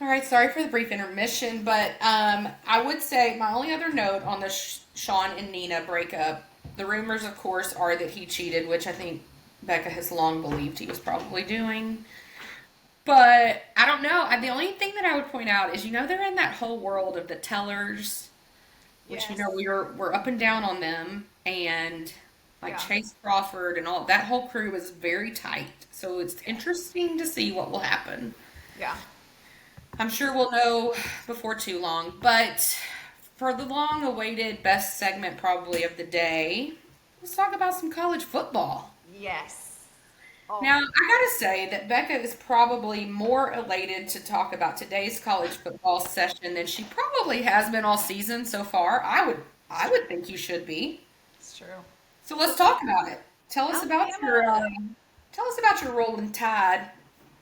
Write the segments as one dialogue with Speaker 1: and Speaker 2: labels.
Speaker 1: All right, sorry for the brief intermission, but I would say my only other note on the Sean and Nina breakup, the rumors, of course, are that he cheated, which I think Becca has long believed he was probably doing. But I don't know. The only thing that I would point out is, they're in that whole world of the tellers, which
Speaker 2: Yes.
Speaker 1: we're up and down on them, and like
Speaker 2: Yeah.
Speaker 1: Chase Crawford and all that whole crew is very tight. So it's
Speaker 2: Yes.
Speaker 1: interesting to see what will happen.
Speaker 2: Yeah.
Speaker 1: I'm sure we'll know before too long. But for the long awaited best segment, probably of the day, let's talk about some college football.
Speaker 2: Yes. Oh,
Speaker 1: Now, I gotta say that Becca is probably more elated to talk about today's college football session than she probably has been all season so far.
Speaker 2: it's
Speaker 1: I
Speaker 2: true.
Speaker 1: would think you should be.
Speaker 2: It's true.
Speaker 1: So let's talk about it.
Speaker 2: Alabama.
Speaker 1: Tell us about your Rolling Tide.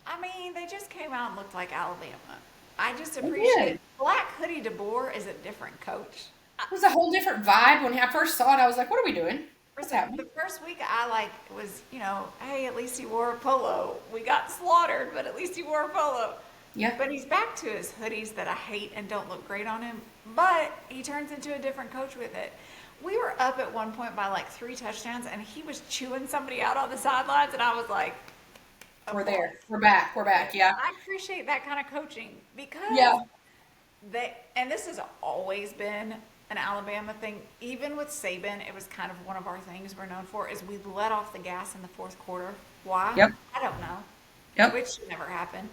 Speaker 2: I mean, they just came out and looked like Alabama. I just
Speaker 1: They
Speaker 2: appreciate
Speaker 1: did.
Speaker 2: Black Hoodie DeBoer is a different coach.
Speaker 1: It was a whole different vibe. When I first saw it, I was like, "What are we doing? What's
Speaker 2: The
Speaker 1: happening?"
Speaker 2: first week I like was, hey, at least he wore a polo. We got slaughtered, but at least he wore a polo.
Speaker 1: Yeah.
Speaker 2: But he's back to his hoodies that I hate and don't look great on him. But he turns into a different coach with it. We were up at one point by like 3 touchdowns, and he was chewing somebody out on the sidelines, and I was like,
Speaker 1: We're
Speaker 2: applause.
Speaker 1: there. We're back. We're back. Yeah.
Speaker 2: I appreciate that kind of coaching because
Speaker 1: Yeah.
Speaker 2: and this has always been an Alabama thing. Even with Saban, it was kind of one of our things we're known for is we let off the gas in the fourth quarter. Why?
Speaker 1: Yep.
Speaker 2: I don't know.
Speaker 1: Yep.
Speaker 2: Which should never happen.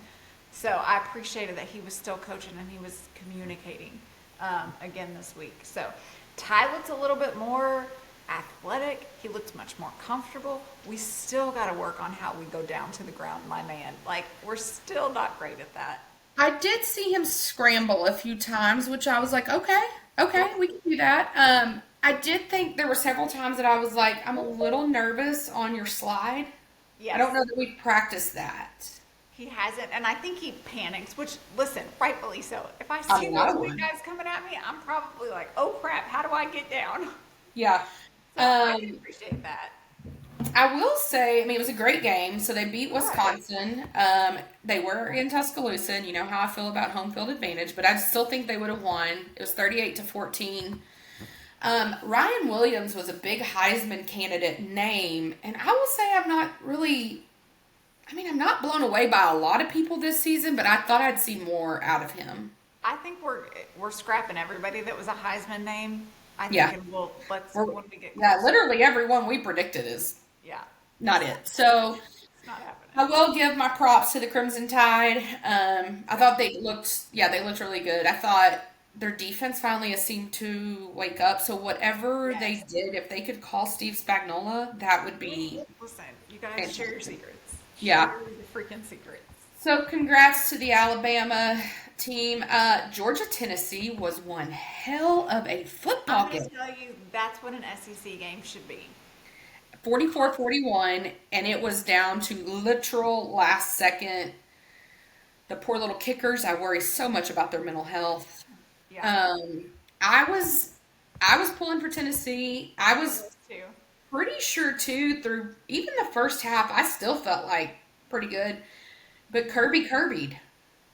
Speaker 2: So I appreciated that he was still coaching and he was communicating again this week. So Ty looked a little bit more athletic. He looked much more comfortable. We still got to work on how we go down to the ground, my man. Like, we're still not great at that.
Speaker 1: I did see him scramble a few times, which I was like, okay,
Speaker 2: Yeah.
Speaker 1: okay, we can do that. I did think there were several times that I was like, I'm a little nervous on your slide. I don't
Speaker 2: Yes.
Speaker 1: know that we practiced that.
Speaker 2: He hasn't, and I think he panics, which, listen, rightfully so. If I
Speaker 1: I
Speaker 2: see
Speaker 1: mean, I
Speaker 2: those big
Speaker 1: would.
Speaker 2: guys coming at me, I'm probably like, oh crap, how do I get down?
Speaker 1: Yeah.
Speaker 2: So I can
Speaker 1: Um,
Speaker 2: appreciate that.
Speaker 1: I will say, I mean, it was a great game. So they beat
Speaker 2: Right.
Speaker 1: Wisconsin. They were in Tuscaloosa, and you know how I feel about home field advantage, but I still think they would have won. It was 38-14. Ryan Williams was a big Heisman candidate name, and I will say I'm not blown away by a lot of people this season, but I thought I'd see more out of him.
Speaker 2: I think we're scrapping everybody that was a Heisman name. I think,
Speaker 1: Yeah.
Speaker 2: and let's
Speaker 1: We're,
Speaker 2: when we get
Speaker 1: yeah,
Speaker 2: closer.
Speaker 1: literally everyone we predicted is
Speaker 2: Yeah,
Speaker 1: not it. So
Speaker 2: it's not happening.
Speaker 1: I will give my props to the Crimson Tide. I
Speaker 2: Yeah.
Speaker 1: thought they looked really good. I thought their defense finally seemed to wake up. So whatever they
Speaker 2: Yes.
Speaker 1: did, if they could call Steve Spagnuolo, that would be
Speaker 2: Listen, you gotta share your
Speaker 1: fantastic.
Speaker 2: secrets.
Speaker 1: Yeah.
Speaker 2: Share the freaking secrets.
Speaker 1: So congrats to the Alabama team. Georgia Tennessee was one hell of a
Speaker 2: I'm
Speaker 1: football
Speaker 2: gonna
Speaker 1: game.
Speaker 2: tell you, that's what an SEC game should be.
Speaker 1: 44-41, and it was down to literal last second. The poor little kickers, I worry so much about their mental health.
Speaker 2: Yeah,
Speaker 1: Um, I was I was pulling for Tennessee. I
Speaker 2: I
Speaker 1: was
Speaker 2: was too.
Speaker 1: pretty sure too through even the first half. I still felt like pretty good, but Kirby Kirby'd.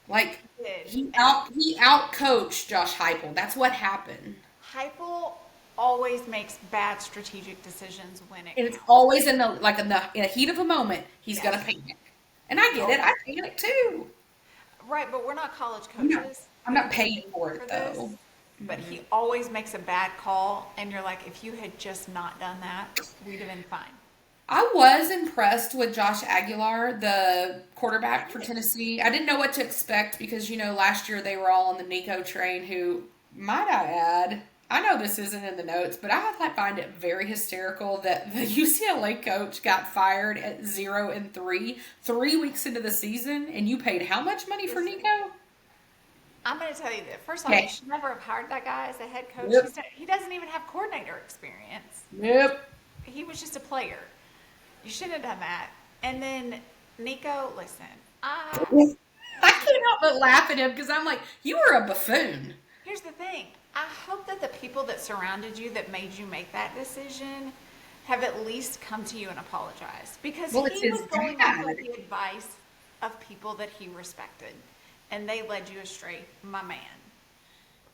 Speaker 1: Like
Speaker 2: Did.
Speaker 1: he out coached Josh Heupel. That's what happened.
Speaker 2: Heupel always makes bad strategic decisions when it
Speaker 1: And it's
Speaker 2: counts.
Speaker 1: always in the heat of a moment, he's gonna
Speaker 2: Yes.
Speaker 1: panic. And I get it.
Speaker 2: Oh,
Speaker 1: I panic too.
Speaker 2: right, but we're not college
Speaker 1: I'm not
Speaker 2: coaches.
Speaker 1: I'm
Speaker 2: We
Speaker 1: not
Speaker 2: get
Speaker 1: paid
Speaker 2: paid
Speaker 1: for
Speaker 2: for
Speaker 1: it though.
Speaker 2: this. But he always makes a bad call, and you're like, if you had just not done that, we'd have been fine.
Speaker 1: I was impressed with Josh Aguilar, the quarterback for
Speaker 2: Yes.
Speaker 1: Tennessee. I didn't know what to expect because, last year they were all on the Nico train, who, might I add, I know this isn't in the notes, but I find it very hysterical that the UCLA coach got fired at 0-3, 3 weeks into the season, and you paid how much money for
Speaker 2: Listen,
Speaker 1: Nico?
Speaker 2: I'm going to tell you that, first off, you
Speaker 1: Okay.
Speaker 2: should never have hired that guy as a head coach.
Speaker 1: Yep.
Speaker 2: He doesn't even have coordinator experience.
Speaker 1: Yep.
Speaker 2: He was just a player. You shouldn't have done that. And then Nico, listen,
Speaker 1: I can't help but laugh at him because I'm like, you are a buffoon.
Speaker 2: here's the thing. I hope that the people that surrounded you that made you make that decision have at least come to you and apologized because
Speaker 1: Well, it's
Speaker 2: he
Speaker 1: his
Speaker 2: was going off
Speaker 1: dad.
Speaker 2: of the advice of people that he respected. and they led you astray, my man.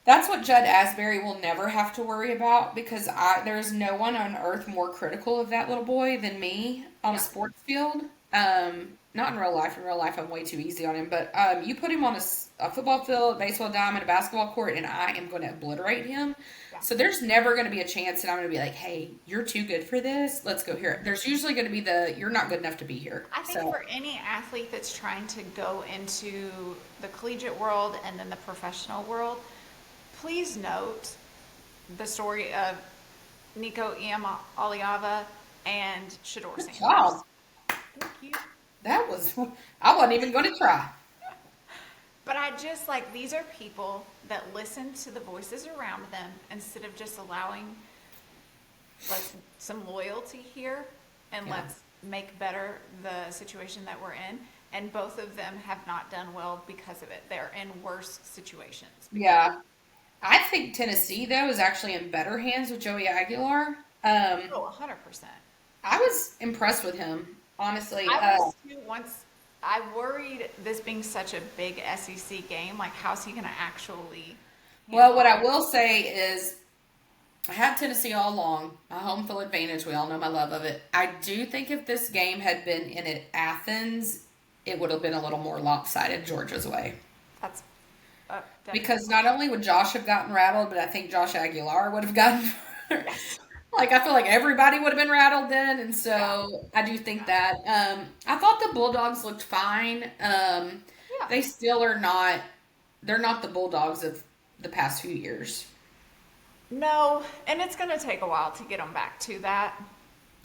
Speaker 1: That's what Judd Asbury will never have to worry about because there's no one on earth more critical of that little boy than me on a
Speaker 2: Yeah.
Speaker 1: sports field. Not in real life. In real life, I'm way too easy on him. But you put him on a football field, baseball diamond, a basketball court, and I am going to obliterate him.
Speaker 2: Yeah.
Speaker 1: So there's never going to be a chance that I'm going to be like, "Hey, you're too good for this. Let's go here." There's usually going to be "You're not good enough to be here."
Speaker 2: I think
Speaker 1: So
Speaker 2: for any athlete that's trying to go into the collegiate world and then the professional world, please note the story of Nico Aliava and Shador
Speaker 1: good
Speaker 2: Sanders.
Speaker 1: job.
Speaker 2: Thank you.
Speaker 1: That was. I wasn't even going to try.
Speaker 2: But I just like these are people that listen to the voices around them instead of just allowing let's some loyalty here and
Speaker 1: Yeah.
Speaker 2: let's make better the situation that we're in. And both of them have not done well because of it. They're in worse situations.
Speaker 1: Yeah. I think Tennessee though is actually in better hands with Joey Aguilar.
Speaker 2: Oh, 100%.
Speaker 1: I was impressed with him, honestly.
Speaker 2: I was too once. I worried this being such a big SEC game, like how's he going to actually
Speaker 1: Well,
Speaker 2: handle
Speaker 1: what I
Speaker 2: it?
Speaker 1: will say is I had Tennessee all along. My home field advantage. We all know my love of it. I do think if this game had been in at Athens, it would have been a little more lopsided Georgia's way.
Speaker 2: That's definitely.
Speaker 1: Because not only would Josh have gotten rattled, but I think Josh Aguilar would have gotten.
Speaker 2: Yes.
Speaker 1: Like I feel like everybody would have been rattled then, and
Speaker 2: Yeah.
Speaker 1: so I do think
Speaker 2: Yeah.
Speaker 1: that. I thought the Bulldogs looked fine.
Speaker 2: Yeah.
Speaker 1: They still are not. They're not the Bulldogs of the past few years.
Speaker 2: No, and it's going to take a while to get them back to that.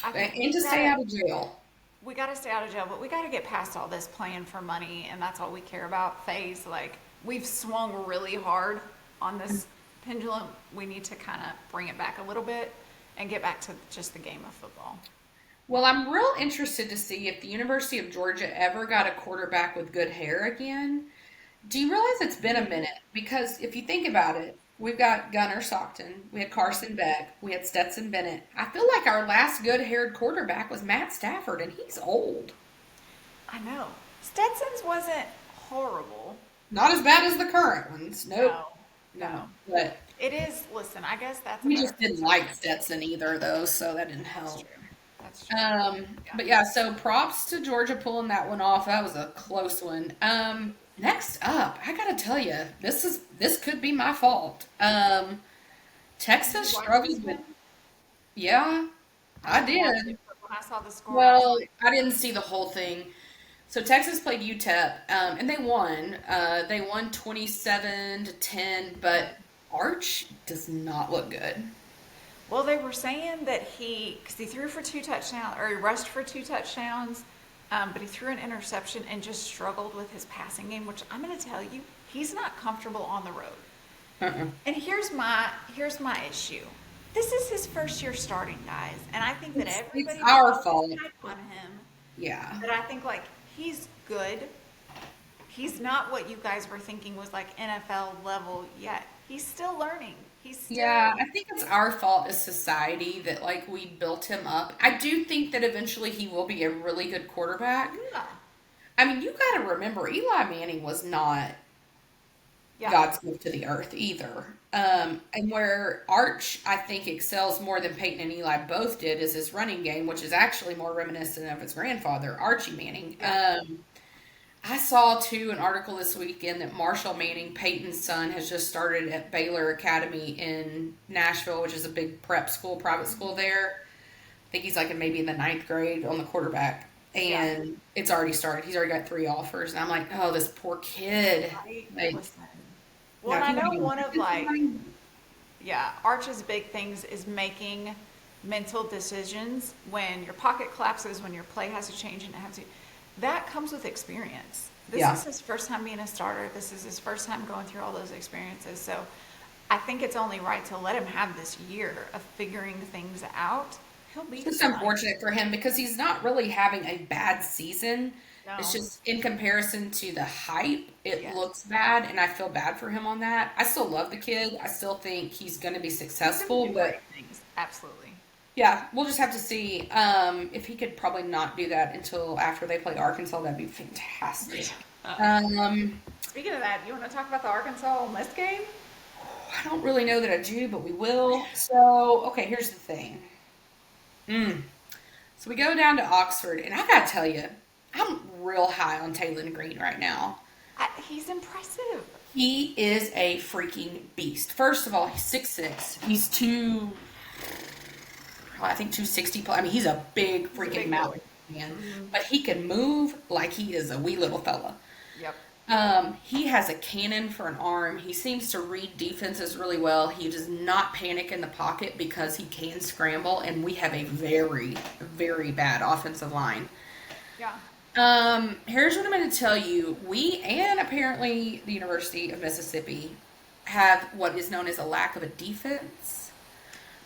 Speaker 2: I think
Speaker 1: And to stay out of jail.
Speaker 2: we got to stay out of jail, but we got to get past all this playing for money, and that's all we care about. Phase like we've swung really hard on this pendulum. We need to kind of bring it back a little bit and get back to just the game of football.
Speaker 1: Well, I'm real interested to see if the University of Georgia ever got a quarterback with good hair again. Do you realize it's been a minute? Because if you think about it, we've got Gunnar Stockton, we had Carson Beck, we had Stetson Bennett. I feel like our last good haired quarterback was Matt Stafford, and he's old.
Speaker 2: I know. Stetson's wasn't horrible.
Speaker 1: Not as bad as the current ones. Nope.
Speaker 2: No,
Speaker 1: No.
Speaker 2: no.
Speaker 1: But
Speaker 2: It is, listen, I guess that's a
Speaker 1: we
Speaker 2: better
Speaker 1: just didn't like Stetson either, though, so that didn't
Speaker 2: That's
Speaker 1: help.
Speaker 2: true. That's true. Yeah.
Speaker 1: But yeah, so props to Georgia pulling that one off. That was a close one. Next up, I gotta tell you, this could be my fault.
Speaker 2: Did
Speaker 1: Texas
Speaker 2: you watch this
Speaker 1: struggled with,
Speaker 2: one?
Speaker 1: yeah,
Speaker 2: I
Speaker 1: I
Speaker 2: didn't watch it,
Speaker 1: did.
Speaker 2: but when I saw the score, I was
Speaker 1: Well,
Speaker 2: like,
Speaker 1: I didn't see the whole thing. So Texas played UTEP, and they won. They won 27-10, but Arch does not look good.
Speaker 2: well, they were saying that because he threw for 2 touchdowns, or he rushed for 2 touchdowns, but he threw an interception and just struggled with his passing game, which I'm going to tell you, he's not comfortable on the road.
Speaker 1: Uh-uh.
Speaker 2: And here's my issue. This is his first year starting, guys, and I think that
Speaker 1: It's
Speaker 2: everybody
Speaker 1: our
Speaker 2: loves
Speaker 1: fault.
Speaker 2: to hype on him.
Speaker 1: Yeah.
Speaker 2: But I think like he's good. He's not what you guys were thinking was like NFL level yet. He's still learning. He's still
Speaker 1: Yeah, I think it's our fault as society that like we built him up. I do think that eventually he will be a really good quarterback.
Speaker 2: yeah.
Speaker 1: I mean, you got to remember Eli Manning was not
Speaker 2: Yeah.
Speaker 1: God's gift to the earth either. And where Arch, I think, excels more than Peyton and Eli both did is his running game, which is actually more reminiscent of his grandfather, Archie Manning.
Speaker 2: Yeah.
Speaker 1: I saw too an article this weekend that Marshall Manning, Peyton's son, has just started at Baylor Academy in Nashville, which is a big prep school, private school there. I think he's like maybe in the ninth grade on the quarterback.
Speaker 2: Yeah.
Speaker 1: And it's already started. He's already got 3 offers. And I'm like, oh, this poor kid.
Speaker 2: Right?
Speaker 1: Like,
Speaker 2: Listen. Well,
Speaker 1: now,
Speaker 2: and
Speaker 1: if
Speaker 2: I
Speaker 1: you
Speaker 2: know
Speaker 1: want
Speaker 2: one
Speaker 1: to
Speaker 2: of
Speaker 1: do
Speaker 2: like
Speaker 1: something,
Speaker 2: yeah, Arch's big things is making mental decisions when your pocket collapses, when your play has to change and it has to. That comes with experience. This
Speaker 1: Yeah.
Speaker 2: is his first time being a starter. This is his first time going through all those experiences. So I think it's only right to let him have this year of figuring things out. He'll be
Speaker 1: it's just
Speaker 2: fine.
Speaker 1: unfortunate for him because he's not really having a bad season. It's
Speaker 2: No.
Speaker 1: just in comparison to the hype, it
Speaker 2: Yes.
Speaker 1: looks bad, and I feel bad for him on that. I still love the kid. I still think he's going to be
Speaker 2: He's gonna
Speaker 1: successful,
Speaker 2: do
Speaker 1: but
Speaker 2: great things. Absolutely.
Speaker 1: yeah, we'll just have to see. If he could probably not do that until after they play Arkansas, that'd be fantastic. Um,
Speaker 2: Speaking of that, you want to talk about the Arkansas Ole Miss game?
Speaker 1: I don't really know that I do, but we will. So, okay, here's the thing. Mm. So we go down to Oxford, and I gotta tell you, I'm real high on Taylor Green right now.
Speaker 2: He's impressive.
Speaker 1: He is a freaking beast. First of all, he's 6'6". He's I think 260 plus. I mean, he's a big
Speaker 2: He's a
Speaker 1: freaking
Speaker 2: big boy.
Speaker 1: mountain man. But he can move like he is a wee little fella.
Speaker 2: Yep.
Speaker 1: He has a cannon for an arm. He seems to read defenses really well. He does not panic in the pocket because he can scramble, and we have a very, very bad offensive line.
Speaker 2: Yeah.
Speaker 1: Here's what I'm going to tell you. We and apparently the University of Mississippi have what is known as a lack of a defense.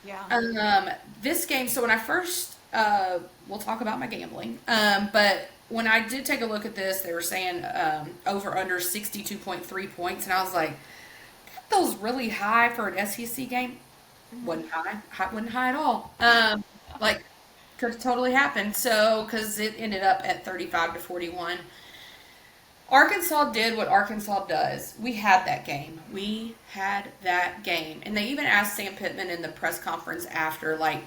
Speaker 2: Yeah.
Speaker 1: This game, so when I first, we'll talk about my gambling, but when I did take a look at this, they were saying over under 62.3 points, and I was like, that feels really high for an SEC game. Wasn't high, wasn't high at all. Like, could have totally happened. So, because it ended up at 35-41. Arkansas did what Arkansas does. We had that game. We had that game. And they even asked Sam Pittman in the press conference after, like,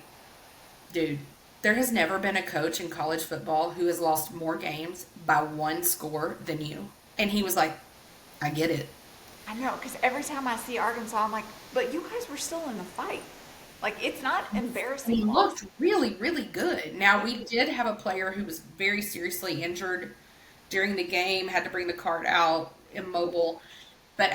Speaker 1: dude, there has never been a coach in college football who has lost more games by one score than you. And he was like, I get it.
Speaker 2: I know, because every time I see Arkansas, I'm like, but you guys were still in the fight. Like, it's not embarrassing.
Speaker 1: He looked really, really good. Now, we did have a player who was very seriously injured during the game, had to bring the card out, immobile. But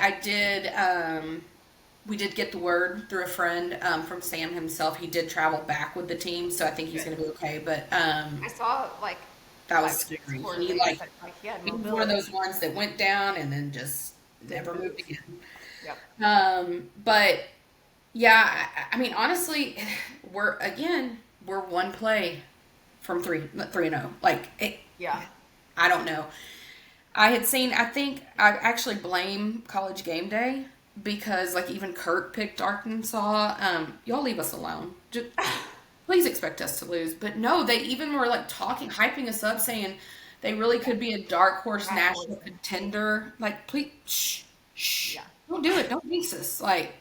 Speaker 1: we did get the word through a friend from Sam himself. He did travel back with the team, so I think he's going to be okay. But
Speaker 2: I saw, like,
Speaker 1: that was
Speaker 2: 5 or 6
Speaker 1: scary.
Speaker 2: scores
Speaker 1: He,
Speaker 2: that
Speaker 1: like,
Speaker 2: said, he had
Speaker 1: he was one of
Speaker 2: mobility.
Speaker 1: those ones that went down and then just never moved again.
Speaker 2: Yep.
Speaker 1: But yeah, I mean, honestly, we're one play from 3-0. Like,
Speaker 2: Yeah.
Speaker 1: I don't know. I think I actually blame College Game Day because, like, even Kurt picked Arkansas. Y'all leave us alone. Just, please expect us to lose. But no, they even were, like, hyping us up, saying they really could be a dark horse national contender. Like, please, shh.
Speaker 2: Yeah.
Speaker 1: Don't do it. Don't jinx us. Like,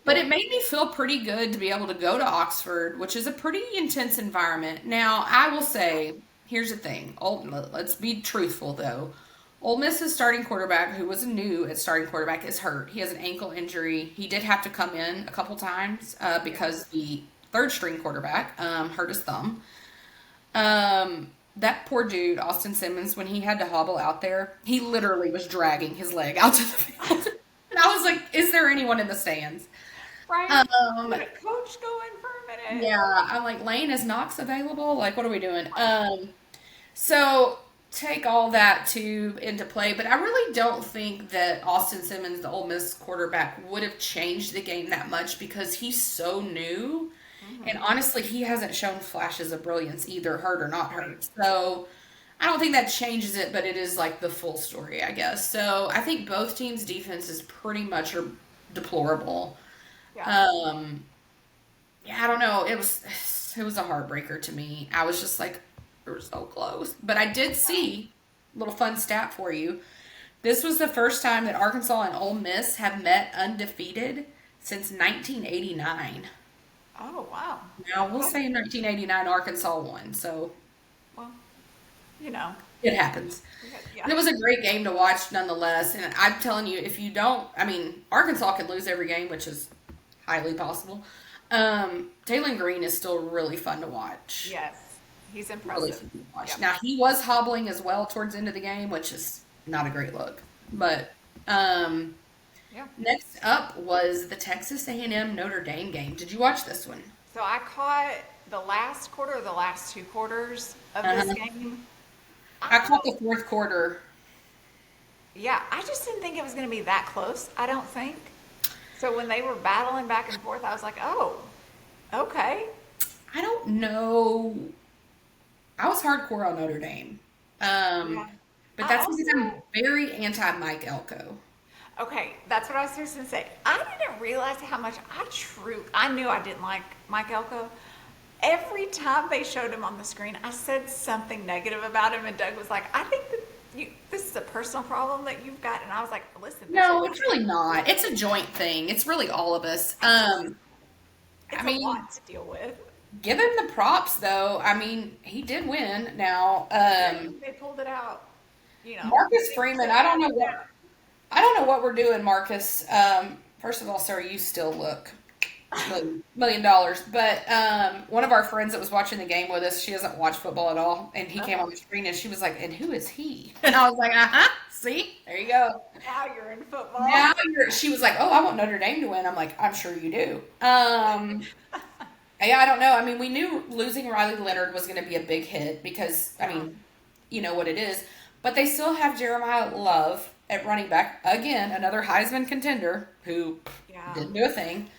Speaker 1: but it made me feel pretty good to be able to go to Oxford, which is a pretty intense environment. Now, I will say, here's the thing. Let's be truthful, though. Ole Miss's starting quarterback, who was new at starting quarterback, is hurt. He has an ankle injury. He did have to come in a couple times because the third string quarterback hurt his thumb. That poor dude, Austin Simmons, when he had to hobble out there, he literally was dragging his leg out to the field. And I was like, is there anyone in the stands?
Speaker 2: Right.
Speaker 1: Um,
Speaker 2: Let a coach go in for a minute.
Speaker 1: Yeah, I'm like, Lane, is Knox available? Like, what are we doing? So take all that into play, but I really don't think that Austin Simmons, the Ole Miss quarterback, would have changed the game that much because he's so new, and honestly, he hasn't shown flashes of brilliance either, hurt or not hurt. So I don't think that changes it, but it is like the full story, I guess. So I think both teams' defenses pretty much are deplorable.
Speaker 2: Yeah.
Speaker 1: Yeah, I don't know. It was a heartbreaker to me. I was just like, we were so close. But I did see a little fun stat for you. This was the first time that Arkansas and Ole Miss have met undefeated since 1989.
Speaker 2: Oh, wow.
Speaker 1: Now, we'll say in 1989 Arkansas won, so
Speaker 2: Well, you know.
Speaker 1: it happens.
Speaker 2: Yeah.
Speaker 1: It was a great game to watch nonetheless. And I'm telling you, if you don't, I mean, Arkansas could lose every game, which is highly possible. Taylor Green is still really fun to watch.
Speaker 2: Yes. He's
Speaker 1: Really
Speaker 2: impressive.
Speaker 1: fun to watch.
Speaker 2: Yep.
Speaker 1: Now, he was hobbling as well towards the end of the game, which is not a great look. But
Speaker 2: Yeah.
Speaker 1: next up was the Texas A&M Notre Dame game. Did you watch this one?
Speaker 2: So I caught the last quarter or the last 2 quarters of this
Speaker 1: Uh-huh.
Speaker 2: game.
Speaker 1: I caught the fourth quarter.
Speaker 2: Yeah, I just didn't think it was going to be that close. I don't think. So when they were battling back and forth, I was like, oh, okay.
Speaker 1: I don't know. I was hardcore on Notre Dame.
Speaker 2: Yeah.
Speaker 1: But
Speaker 2: I
Speaker 1: that's because I'm
Speaker 2: also-
Speaker 1: very anti Mike Elko.
Speaker 2: Okay, that's what I was just going to say. I didn't realize how much I knew I didn't like Mike Elko. Every time they showed him on the screen, I said something negative about him, and Doug was like, I think that this is a personal problem that you've got. And I was like, listen, there's a
Speaker 1: No,
Speaker 2: lot
Speaker 1: it's really
Speaker 2: of
Speaker 1: not. It's a
Speaker 2: people.
Speaker 1: joint thing. It's really all of us.
Speaker 2: I just,
Speaker 1: I
Speaker 2: it's a
Speaker 1: mean,
Speaker 2: lot to deal with.
Speaker 1: give him the props though. I mean, he did win. Now,
Speaker 2: They pulled it out. You know,
Speaker 1: Marcus
Speaker 2: they
Speaker 1: Freeman.
Speaker 2: could have it down.
Speaker 1: I don't know what we're doing, Marcus. First of all, sir, you still look million dollars. But one of our friends that was watching the game with us, she doesn't watch football at all, and he came
Speaker 2: Uh-huh.
Speaker 1: on the screen and she was like, "And who is he?" And I was like, "Uh huh. See, there you go."
Speaker 2: Now you're in football.
Speaker 1: Now she was like, "Oh, I want Notre Dame to win." I'm like, "I'm sure you do." Yeah, I don't know. I mean, we knew losing Riley Leonard was going to be a big hit because, I
Speaker 2: Yeah.
Speaker 1: mean, you know what it is. But they still have Jeremiah Love at running back. Again, another Heisman contender who
Speaker 2: Yeah.
Speaker 1: didn't do a thing.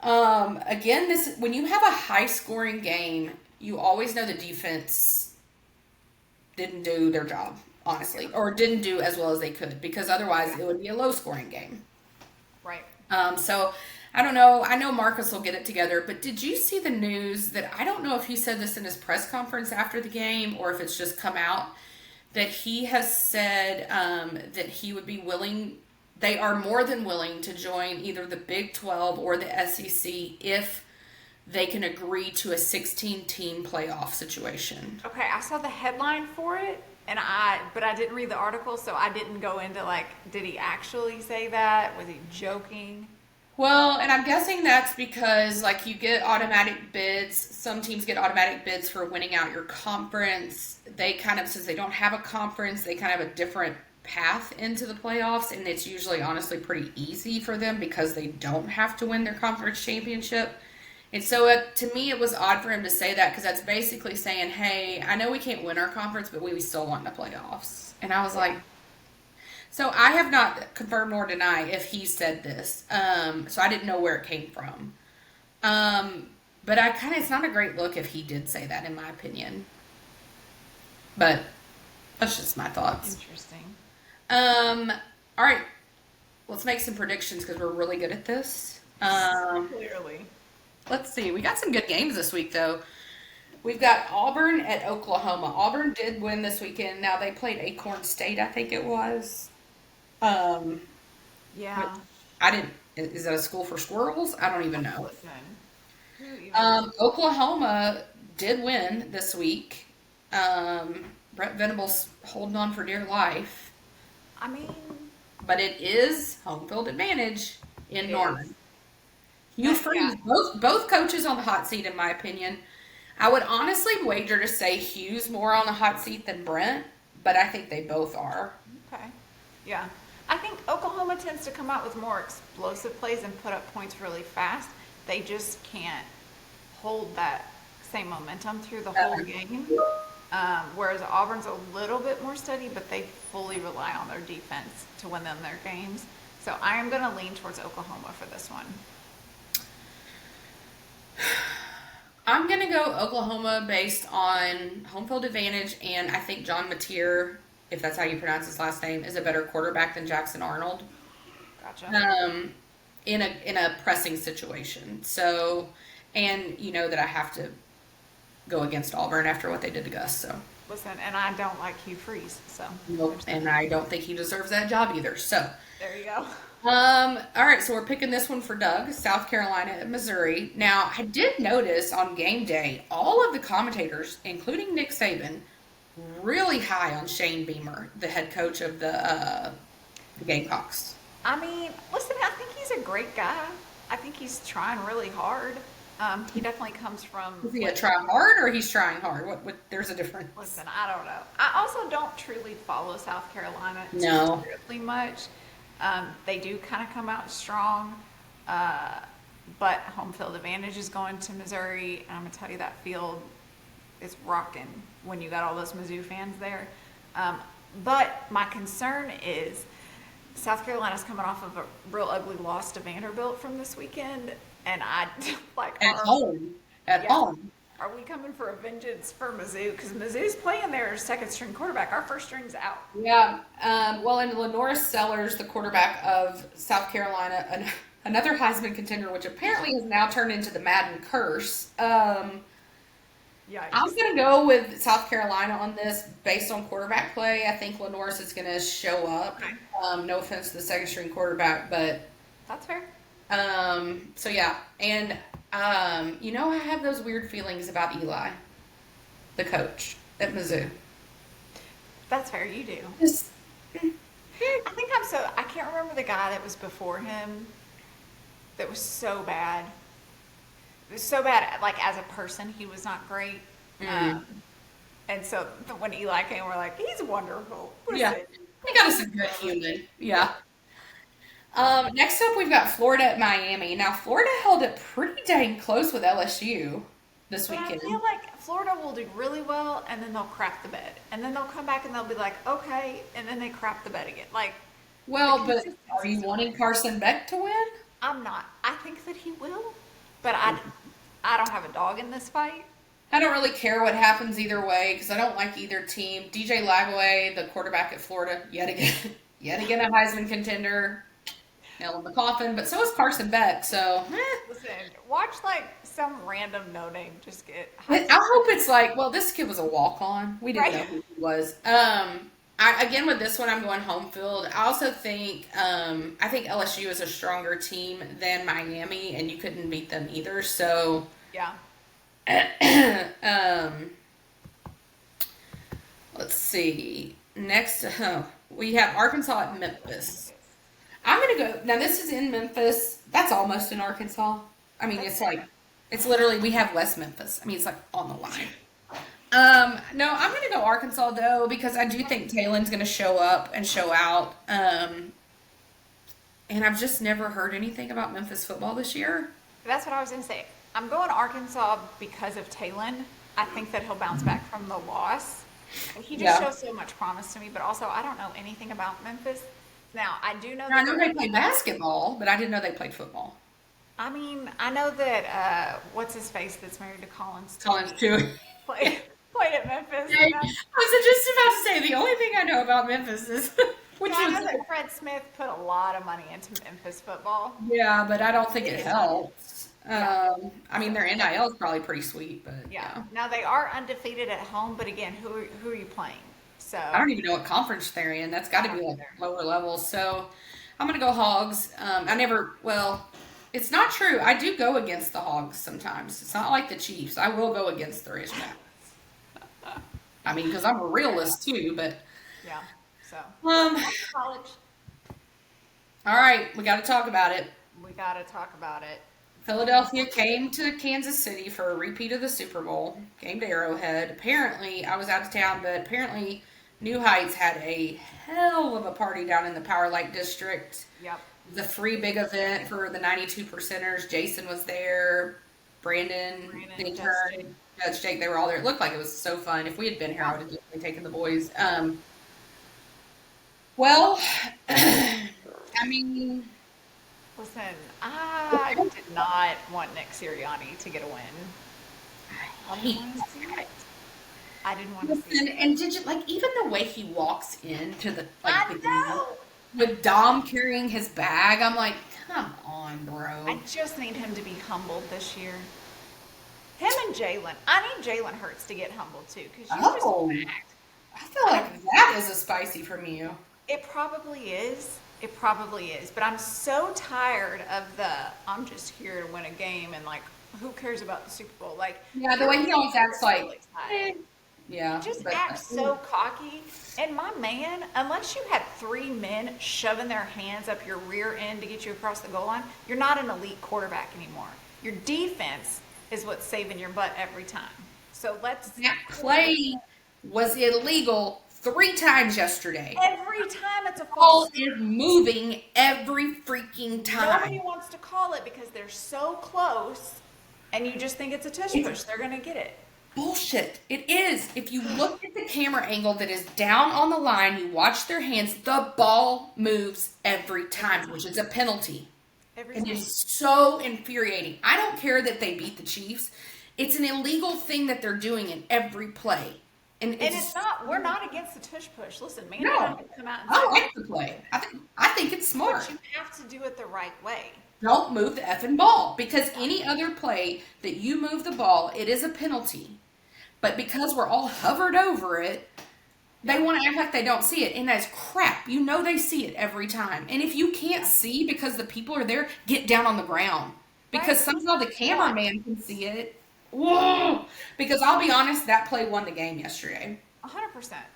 Speaker 1: Again, this when you have a high scoring game, you always know the defense didn't do their job, honestly, or didn't do as well as they could because otherwise
Speaker 2: Yeah.
Speaker 1: it would be a low scoring game.
Speaker 2: Right.
Speaker 1: So I don't know. I know Marcus will get it together, but did you see the news that I don't know if he said this in his press conference after the game or if it's just come out that he has said that he would be willing, they are more than willing to join either the Big 12 or the SEC if they can agree to a 16 team playoff situation.
Speaker 2: Okay, I saw the headline for it, but I didn't read the article, so I didn't go into like, did he actually say that? Was he joking?
Speaker 1: Well, and I'm guessing that's because, like, you get automatic bids. Some teams get automatic bids for winning out your conference. They kind of, since they don't have a conference, they kind of have a different path into the playoffs, and it's usually, honestly, pretty easy for them because they don't have to win their conference championship. And so, to me, it was odd for him to say that because that's basically saying, hey, I know we can't win our conference, but we still want the playoffs. And I was like,
Speaker 2: Yeah.
Speaker 1: so I have not confirmed nor denied if he said this. So I didn't know where it came from. But I kind of, it's not a great look if he did say that, in my opinion. But that's just my thoughts.
Speaker 2: Interesting.
Speaker 1: All right, let's make some predictions because we're really good at this.
Speaker 2: Clearly.
Speaker 1: Let's see. We got some good games this week, though. We've got Auburn at Oklahoma. Auburn did win this weekend. Now they played Acorn State, I think it was. Um,
Speaker 2: Yeah.
Speaker 1: I didn't. Is that a school for squirrels? I don't even know.
Speaker 2: Listen. Who even?
Speaker 1: Oklahoma did win this week. Brett Venables holding on for dear life,
Speaker 2: I mean,
Speaker 1: but it is home field advantage in
Speaker 2: it is.
Speaker 1: Norman. Hugh
Speaker 2: Yeah.
Speaker 1: Freeze, both coaches on the hot seat, in my opinion. I would honestly wager to say Hugh's more on the hot seat than Brent, but I think they both are.
Speaker 2: Okay. Yeah. I think Oklahoma tends to come out with more explosive plays and put up points really fast. They just can't hold that same momentum through the whole game. Whereas Auburn's a little bit more steady, but they fully rely on their defense to win them their games. So I am going to lean towards Oklahoma for this one.
Speaker 1: I'm going to go Oklahoma based on home field advantage, and I think John Mateer, if that's how you pronounce his last name, is a better quarterback than Jackson Arnold
Speaker 2: Gotcha.
Speaker 1: in a pressing situation. So, and you know that I have to go against Auburn after what they did to Gus. So,
Speaker 2: Listen, and I don't like Hugh Freeze, so
Speaker 1: nope,
Speaker 2: there's
Speaker 1: and
Speaker 2: that.
Speaker 1: I don't think he deserves that job either. So,
Speaker 2: There you go.
Speaker 1: all right, so we're picking this one for Doug, South Carolina at Missouri. Now, I did notice on game day, all of the commentators, including Nick Saban, really high on Shane Beamer, the head coach of the Gamecocks.
Speaker 2: I mean, listen, I think he's a great guy. I think he's trying really hard. He definitely comes from
Speaker 1: Is he a
Speaker 2: like,
Speaker 1: try hard or he's trying hard? What there's a difference.
Speaker 2: listen, I don't know. I also don't truly follow South Carolina too
Speaker 1: No.
Speaker 2: terribly much. They do kind of come out strong, but home field advantage is going to Missouri, and I'm gonna tell you that field is rocking when you got all those Mizzou fans there. But my concern is South Carolina's coming off of a real ugly loss to Vanderbilt from this weekend, and I like
Speaker 1: At home. At
Speaker 2: yeah.
Speaker 1: home.
Speaker 2: Are we coming for a vengeance for Mizzou? Because Mizzou's playing their second string quarterback. Our first string's out.
Speaker 1: Yeah. Well, and Lenora Sellers, the quarterback of South Carolina, another Heisman contender, which apparently has now turned into the Madden curse. I'm
Speaker 2: Yikes.
Speaker 1: going to go with South Carolina on this based on quarterback play. I think Lenore's is going to show up.
Speaker 2: Okay.
Speaker 1: No offense to the second string quarterback, but
Speaker 2: That's fair.
Speaker 1: so yeah. And I have those weird feelings about Eli, the coach at Mizzou.
Speaker 2: That's fair. You do.
Speaker 1: Just
Speaker 2: I can't remember the guy that was before him that was so bad. It was so bad, like as a person, he was not great.
Speaker 1: mm,
Speaker 2: And so when Eli came, we're like, he's wonderful.
Speaker 1: yeah,
Speaker 2: Listen,
Speaker 1: they got us a
Speaker 2: he's
Speaker 1: good
Speaker 2: so
Speaker 1: human.
Speaker 2: yeah.
Speaker 1: Yeah. Next up, we've got Florida at Miami. Now, Florida held it pretty dang close with LSU this
Speaker 2: But I
Speaker 1: weekend.
Speaker 2: feel like Florida will do really well, and then they'll crap the bed, and then they'll come back and they'll be like, okay, and then they crap the bed again. Like the
Speaker 1: Well, but are you
Speaker 2: consistency's not
Speaker 1: wanting
Speaker 2: there.
Speaker 1: Carson Beck to win?
Speaker 2: I'm not. I think that he will, but I don't have a dog in this fight.
Speaker 1: I don't really care what happens either way because I don't like either team. DJ Lagway, the quarterback at Florida, yet again, yet again a Heisman contender, nail in the coffin. But so is Carson Beck. So
Speaker 2: Listen, watch like some random no name just get
Speaker 1: I
Speaker 2: Heisman.
Speaker 1: hope it's like, well, this kid was a walk on. We didn't know
Speaker 2: Right?
Speaker 1: who he was. Again with this one, I'm going home field. I also think I think LSU is a stronger team than Miami, and you couldn't beat them either. So.
Speaker 2: Yeah.
Speaker 1: um, let's see. Next, we have Arkansas at Memphis. I'm gonna go. Now this is in Memphis. That's almost in Arkansas. I mean, it's like it's literally we have West Memphis. I mean, it's like on the line. No, I'm gonna go Arkansas though because I do think Taylor's gonna show up and show out. And I've just never heard anything about Memphis football this year.
Speaker 2: That's what I was going to say. I'm going Arkansas because of Talon. I think that he'll bounce back from the loss. He just
Speaker 1: Yeah.
Speaker 2: shows so much promise to me, but also I don't know anything about Memphis. Now, I do know
Speaker 1: Now, I
Speaker 2: that
Speaker 1: know
Speaker 2: they're
Speaker 1: they play basketball, but I didn't know they played football.
Speaker 2: I mean, I know that what's his face that's married to Colin
Speaker 1: Collins
Speaker 2: Stewart
Speaker 1: too.
Speaker 2: played at Memphis,
Speaker 1: I was just about to say the only thing I know about Memphis is which
Speaker 2: So I know
Speaker 1: was
Speaker 2: that Fred Smith put a lot of money into Memphis football.
Speaker 1: yeah, but I don't think
Speaker 2: It
Speaker 1: it
Speaker 2: is not.
Speaker 1: helps.
Speaker 2: Yeah.
Speaker 1: I mean
Speaker 2: So
Speaker 1: their NIL is probably pretty sweet, but
Speaker 2: yeah.
Speaker 1: yeah.
Speaker 2: Now they are undefeated at home, but again, who are you playing? So
Speaker 1: I don't even know what conference they're in. That's got
Speaker 2: I
Speaker 1: to be
Speaker 2: don't
Speaker 1: like
Speaker 2: either.
Speaker 1: lower levels. So I'm gonna go Hogs. I never. Well, it's not true. I do go against the Hogs sometimes. It's not like the Chiefs. I will go against the Razorbacks. I mean, because I'm a realist too. But
Speaker 2: Yeah. So
Speaker 1: um,
Speaker 2: college,
Speaker 1: all right, we got to talk about it.
Speaker 2: we got to talk about it.
Speaker 1: Philadelphia came to Kansas City for a repeat of the Super Bowl. Came to Arrowhead. Apparently, I was out of town, but apparently, New Heights had a hell of a party down in the Power Light District.
Speaker 2: Yep.
Speaker 1: The free big event for the 92 percenters. Jason was there. Brandon, the
Speaker 2: Brandon,
Speaker 1: intern, Judge Jake, they were all there. It looked like it was so fun. If we had been here, I would have definitely taken the boys. Well, I mean,
Speaker 2: Listen, I did not want Nick Sirianni to get a win. I didn't
Speaker 1: hate
Speaker 2: want to
Speaker 1: that
Speaker 2: see
Speaker 1: guy.
Speaker 2: it. I didn't want to see
Speaker 1: Listen,
Speaker 2: it.
Speaker 1: and did you like even the way he walks into the
Speaker 2: I
Speaker 1: game
Speaker 2: know.
Speaker 1: with Dom carrying his bag? I'm like, come on, bro.
Speaker 2: I just need him to be humbled this year. Him and Jalen. I need Jalen Hurts to get humbled too, because you
Speaker 1: Oh,
Speaker 2: just act.
Speaker 1: I feel like that is a spicy from you.
Speaker 2: It probably is. It probably is. But I'm so tired of the I'm just here to win a game and like who cares about the Super Bowl? Like
Speaker 1: Yeah, the
Speaker 2: you're
Speaker 1: way he always acts
Speaker 2: so
Speaker 1: like,
Speaker 2: excited.
Speaker 1: yeah,
Speaker 2: Just
Speaker 1: but
Speaker 2: acts so cocky. And my man, unless you had three men shoving their hands up your rear end to get you across the goal line, you're not an elite quarterback anymore. Your defense is what's saving your butt every time. So let's
Speaker 1: that play was illegal 3 times yesterday.
Speaker 2: every time it's a
Speaker 1: Ball
Speaker 2: false
Speaker 1: is moving every freaking
Speaker 2: nobody
Speaker 1: time.
Speaker 2: wants to call it because they're so close and you just think it's a tush
Speaker 1: It's
Speaker 2: push. They're gonna get it.
Speaker 1: bullshit. It is. If you look at the camera angle that is down on the line, you watch their hands, the ball moves every time, which is a penalty.
Speaker 2: Every
Speaker 1: And it
Speaker 2: time.
Speaker 1: is so infuriating. I don't care that they beat the Chiefs. It's an illegal thing that they're doing in every play. And
Speaker 2: And it's not we're not against the tush push. Listen, man,
Speaker 1: no.
Speaker 2: I can come out and
Speaker 1: I
Speaker 2: say
Speaker 1: like the play. I think it's smart.
Speaker 2: but you have to do it the right way.
Speaker 1: Don't move the effing ball because any other play that you move the ball, it is a penalty. But because we're all hovered over it, they want to act like they don't see it. And that's crap. You know they see it every time. And if you can't see because the people are there, get down on the ground. Because
Speaker 2: Right.
Speaker 1: somehow the
Speaker 2: What?
Speaker 1: cameraman can see it. Whoa! Because I'll be honest, that play won the game yesterday.
Speaker 2: 100%.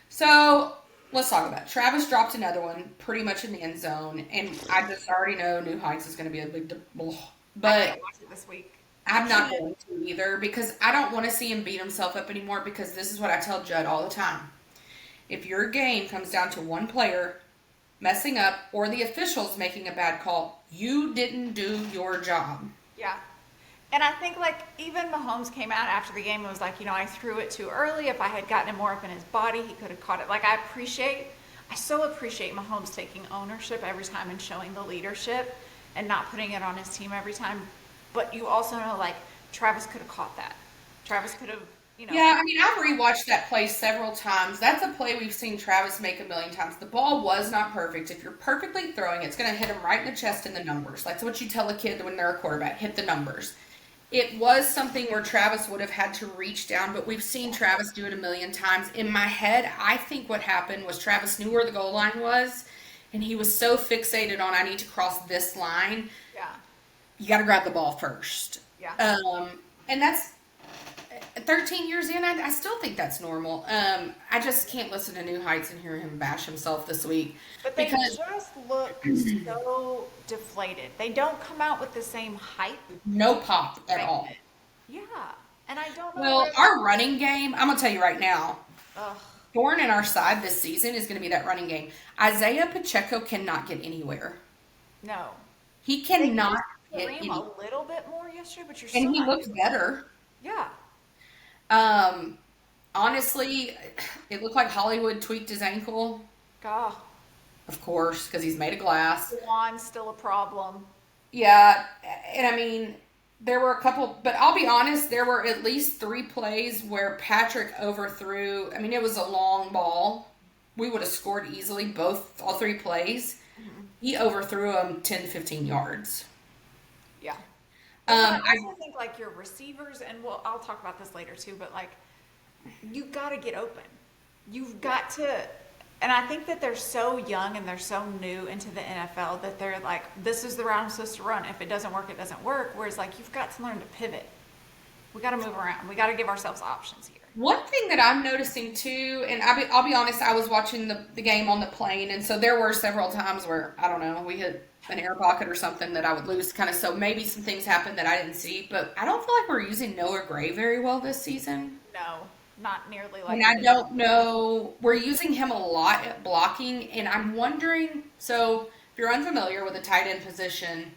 Speaker 1: So let's talk about it. Travis dropped another one pretty much in the end zone. And I just already know New Heights is going to be a big.
Speaker 2: I
Speaker 1: But
Speaker 2: can't watch it this week. I
Speaker 1: I'm not
Speaker 2: can't.
Speaker 1: going to either because I don't want to see him beat himself up anymore because this is what I tell Judd all the time. If your game comes down to one player messing up or the officials making a bad call, you didn't do your job.
Speaker 2: Yeah. And I think like even Mahomes came out after the game and was like, I threw it too early. If I had gotten it more up in his body, he could have caught it. Like I so appreciate Mahomes taking ownership every time and showing the leadership and not putting it on his team every time. But you also know like Travis could have caught that. Travis could have,
Speaker 1: Yeah, I mean, I've rewatched that play several times. That's a play we've seen Travis make a million times. The ball was not perfect. If you're perfectly throwing, it's going to hit him right in the chest in the numbers. That's what you tell a kid when they're a quarterback, hit the numbers. It was something where Travis would have had to reach down, but we've seen Travis do it a million times. In my head, I think what happened was Travis knew where the goal line was, and he was so fixated on, I need to cross this line.
Speaker 2: yeah,
Speaker 1: You got to grab the ball first.
Speaker 2: yeah.
Speaker 1: And that's 13 years in, I still think that's normal. I just can't listen to New Heights and hear him bash himself this week
Speaker 2: But they
Speaker 1: because
Speaker 2: just look so deflated. They don't come out with the same hype.
Speaker 1: no pop at all.
Speaker 2: Yeah. And I don't know
Speaker 1: Well,
Speaker 2: where
Speaker 1: our running game, I'm going to tell you right now,
Speaker 2: ugh,
Speaker 1: thorn in our side this season is going to be that running game. Isaiah Pacheco cannot get anywhere.
Speaker 2: no.
Speaker 1: He
Speaker 2: They
Speaker 1: cannot
Speaker 2: used
Speaker 1: get
Speaker 2: Kareem
Speaker 1: anywhere.
Speaker 2: a little bit more yesterday, but you're
Speaker 1: And
Speaker 2: still
Speaker 1: he
Speaker 2: not
Speaker 1: looks better.
Speaker 2: yeah.
Speaker 1: Um, honestly, it looked like Hollywood tweaked his ankle,
Speaker 2: God.
Speaker 1: of course, because he's made of glass.
Speaker 2: Juwan's still a problem.
Speaker 1: Yeah, and I mean, there were a couple, but I'll be honest, there were at least 3 plays where Patrick overthrew. I mean, it was a long ball. We would have scored easily all 3 plays. He overthrew them 10 to 15 yards.
Speaker 2: Yeah.
Speaker 1: Um,
Speaker 2: I also think like your receivers, and I'll talk about this later too, but like you got to get open. You've got to, and I think that they're so young and they're so new into the NFL that they're like, this is the route I'm supposed to run. If it doesn't work, it doesn't work. Whereas like you've got to learn to pivot. We got to move around. We got to give ourselves options here.
Speaker 1: One thing that I'm noticing too, and I'll be honest, I was watching the game on the plane, and so there were several times where, I don't know, we hit an air pocket or something that I would lose kind of, so maybe some things happened that I didn't see, but I don't feel like we're using Noah Gray very well this season.
Speaker 2: No, not nearly like.
Speaker 1: And I don't know, we're using him a lot at blocking, and I'm wondering, so if you're unfamiliar with the tight end position,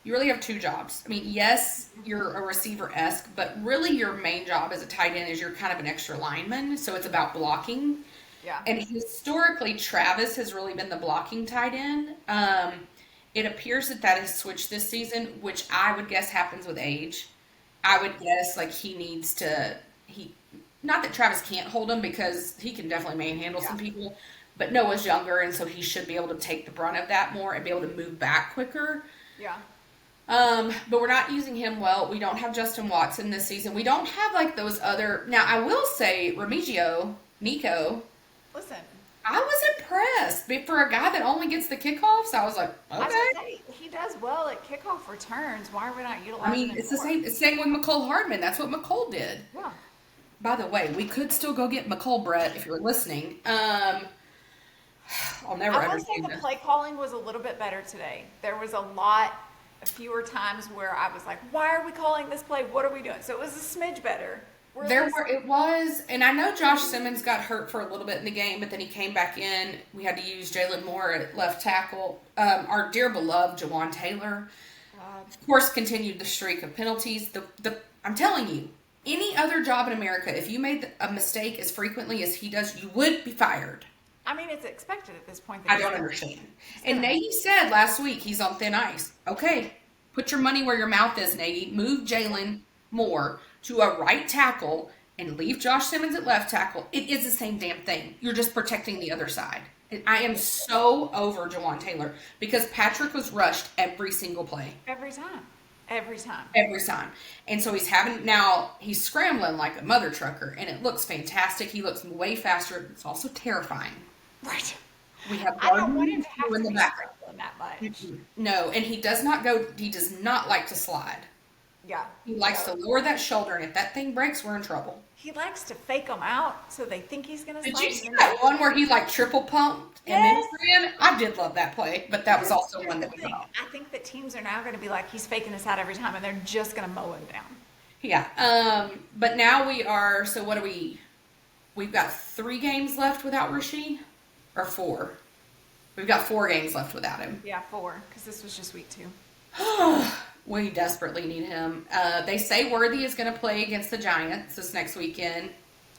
Speaker 1: you really have 2 jobs. I mean, yes, you're a receiver-esque, but really your main job as a tight end is you're kind of an extra lineman, so it's about blocking.
Speaker 2: Yeah.
Speaker 1: And historically, Travis has really been the blocking tight end. It appears that has switched this season, which I would guess happens with age. I would guess like he needs to, not that Travis can't hold him because he can definitely manhandle some people, but Noah's younger, and so he should be able to take the brunt of that more and be able to move back quicker.
Speaker 2: Yeah.
Speaker 1: But we're not using him well. We don't have Justin Watson this season. We don't have like those other. Now I will say Nico.
Speaker 2: Listen.
Speaker 1: I was impressed. But for a guy that only gets the kickoffs, I was like,
Speaker 2: I was
Speaker 1: okay.
Speaker 2: gonna say, he does well at kickoff returns. Why are we not utilizing
Speaker 1: I mean,
Speaker 2: him
Speaker 1: it's the
Speaker 2: more?
Speaker 1: same with McCole Hardman. That's what McCole did.
Speaker 2: Yeah.
Speaker 1: By the way, we could still go get McCole, Brett, if you're listening. I'll never
Speaker 2: I will say
Speaker 1: understand
Speaker 2: the
Speaker 1: this.
Speaker 2: play calling was a little bit better today. There was fewer times where I was like, why are we calling this play? What are we doing? So it was a smidge better.
Speaker 1: It was, and I know Josh Simmons got hurt for a little bit in the game, but then he came back in. We had to use Jalen Moore at left tackle. Our dear beloved Jawan Taylor, of course, continued the streak of penalties. I'm telling you, any other job in America, if you made a mistake as frequently as he does, you would be fired.
Speaker 2: I mean, it's expected at this point.
Speaker 1: I don't understand. And Nagy said last week he's on thin ice. Okay, put your money where your mouth is, Nagy. Move Jalen Moore to a right tackle and leave Josh Simmons at left tackle. It is the same damn thing. You're just protecting the other side. And I am so over Jawan Taylor because Patrick was rushed every single play.
Speaker 2: Every time. Every time.
Speaker 1: every time. And so he's scrambling like a mother trucker, and it looks fantastic. He looks way faster. It's also terrifying.
Speaker 2: Right.
Speaker 1: We have
Speaker 2: I don't want him
Speaker 1: Gardner
Speaker 2: to have
Speaker 1: in
Speaker 2: to
Speaker 1: the
Speaker 2: be
Speaker 1: background.
Speaker 2: scrambling that much.
Speaker 1: No, and he does not like to slide.
Speaker 2: Yeah.
Speaker 1: He likes
Speaker 2: No.
Speaker 1: to lower that shoulder, and if that thing breaks, we're in trouble.
Speaker 2: He likes to fake them out so they think he's going to
Speaker 1: Did
Speaker 2: slide.
Speaker 1: you see that one where he like triple pumped and then
Speaker 2: Yes.
Speaker 1: ran? I did love that play, but that was
Speaker 2: Because
Speaker 1: also
Speaker 2: here's
Speaker 1: one
Speaker 2: the
Speaker 1: that we
Speaker 2: thing.
Speaker 1: saw.
Speaker 2: I think that teams are now going to be like, he's faking us out every time, and they're just going to mow him down.
Speaker 1: Yeah. But now we are. So what are we? We've got 3 games left without Rashid, or 4. We've got 4 games left without him.
Speaker 2: Yeah, 4, because this was just week 2.
Speaker 1: We desperately need him. They say Worthy is going to play against the Giants this next weekend.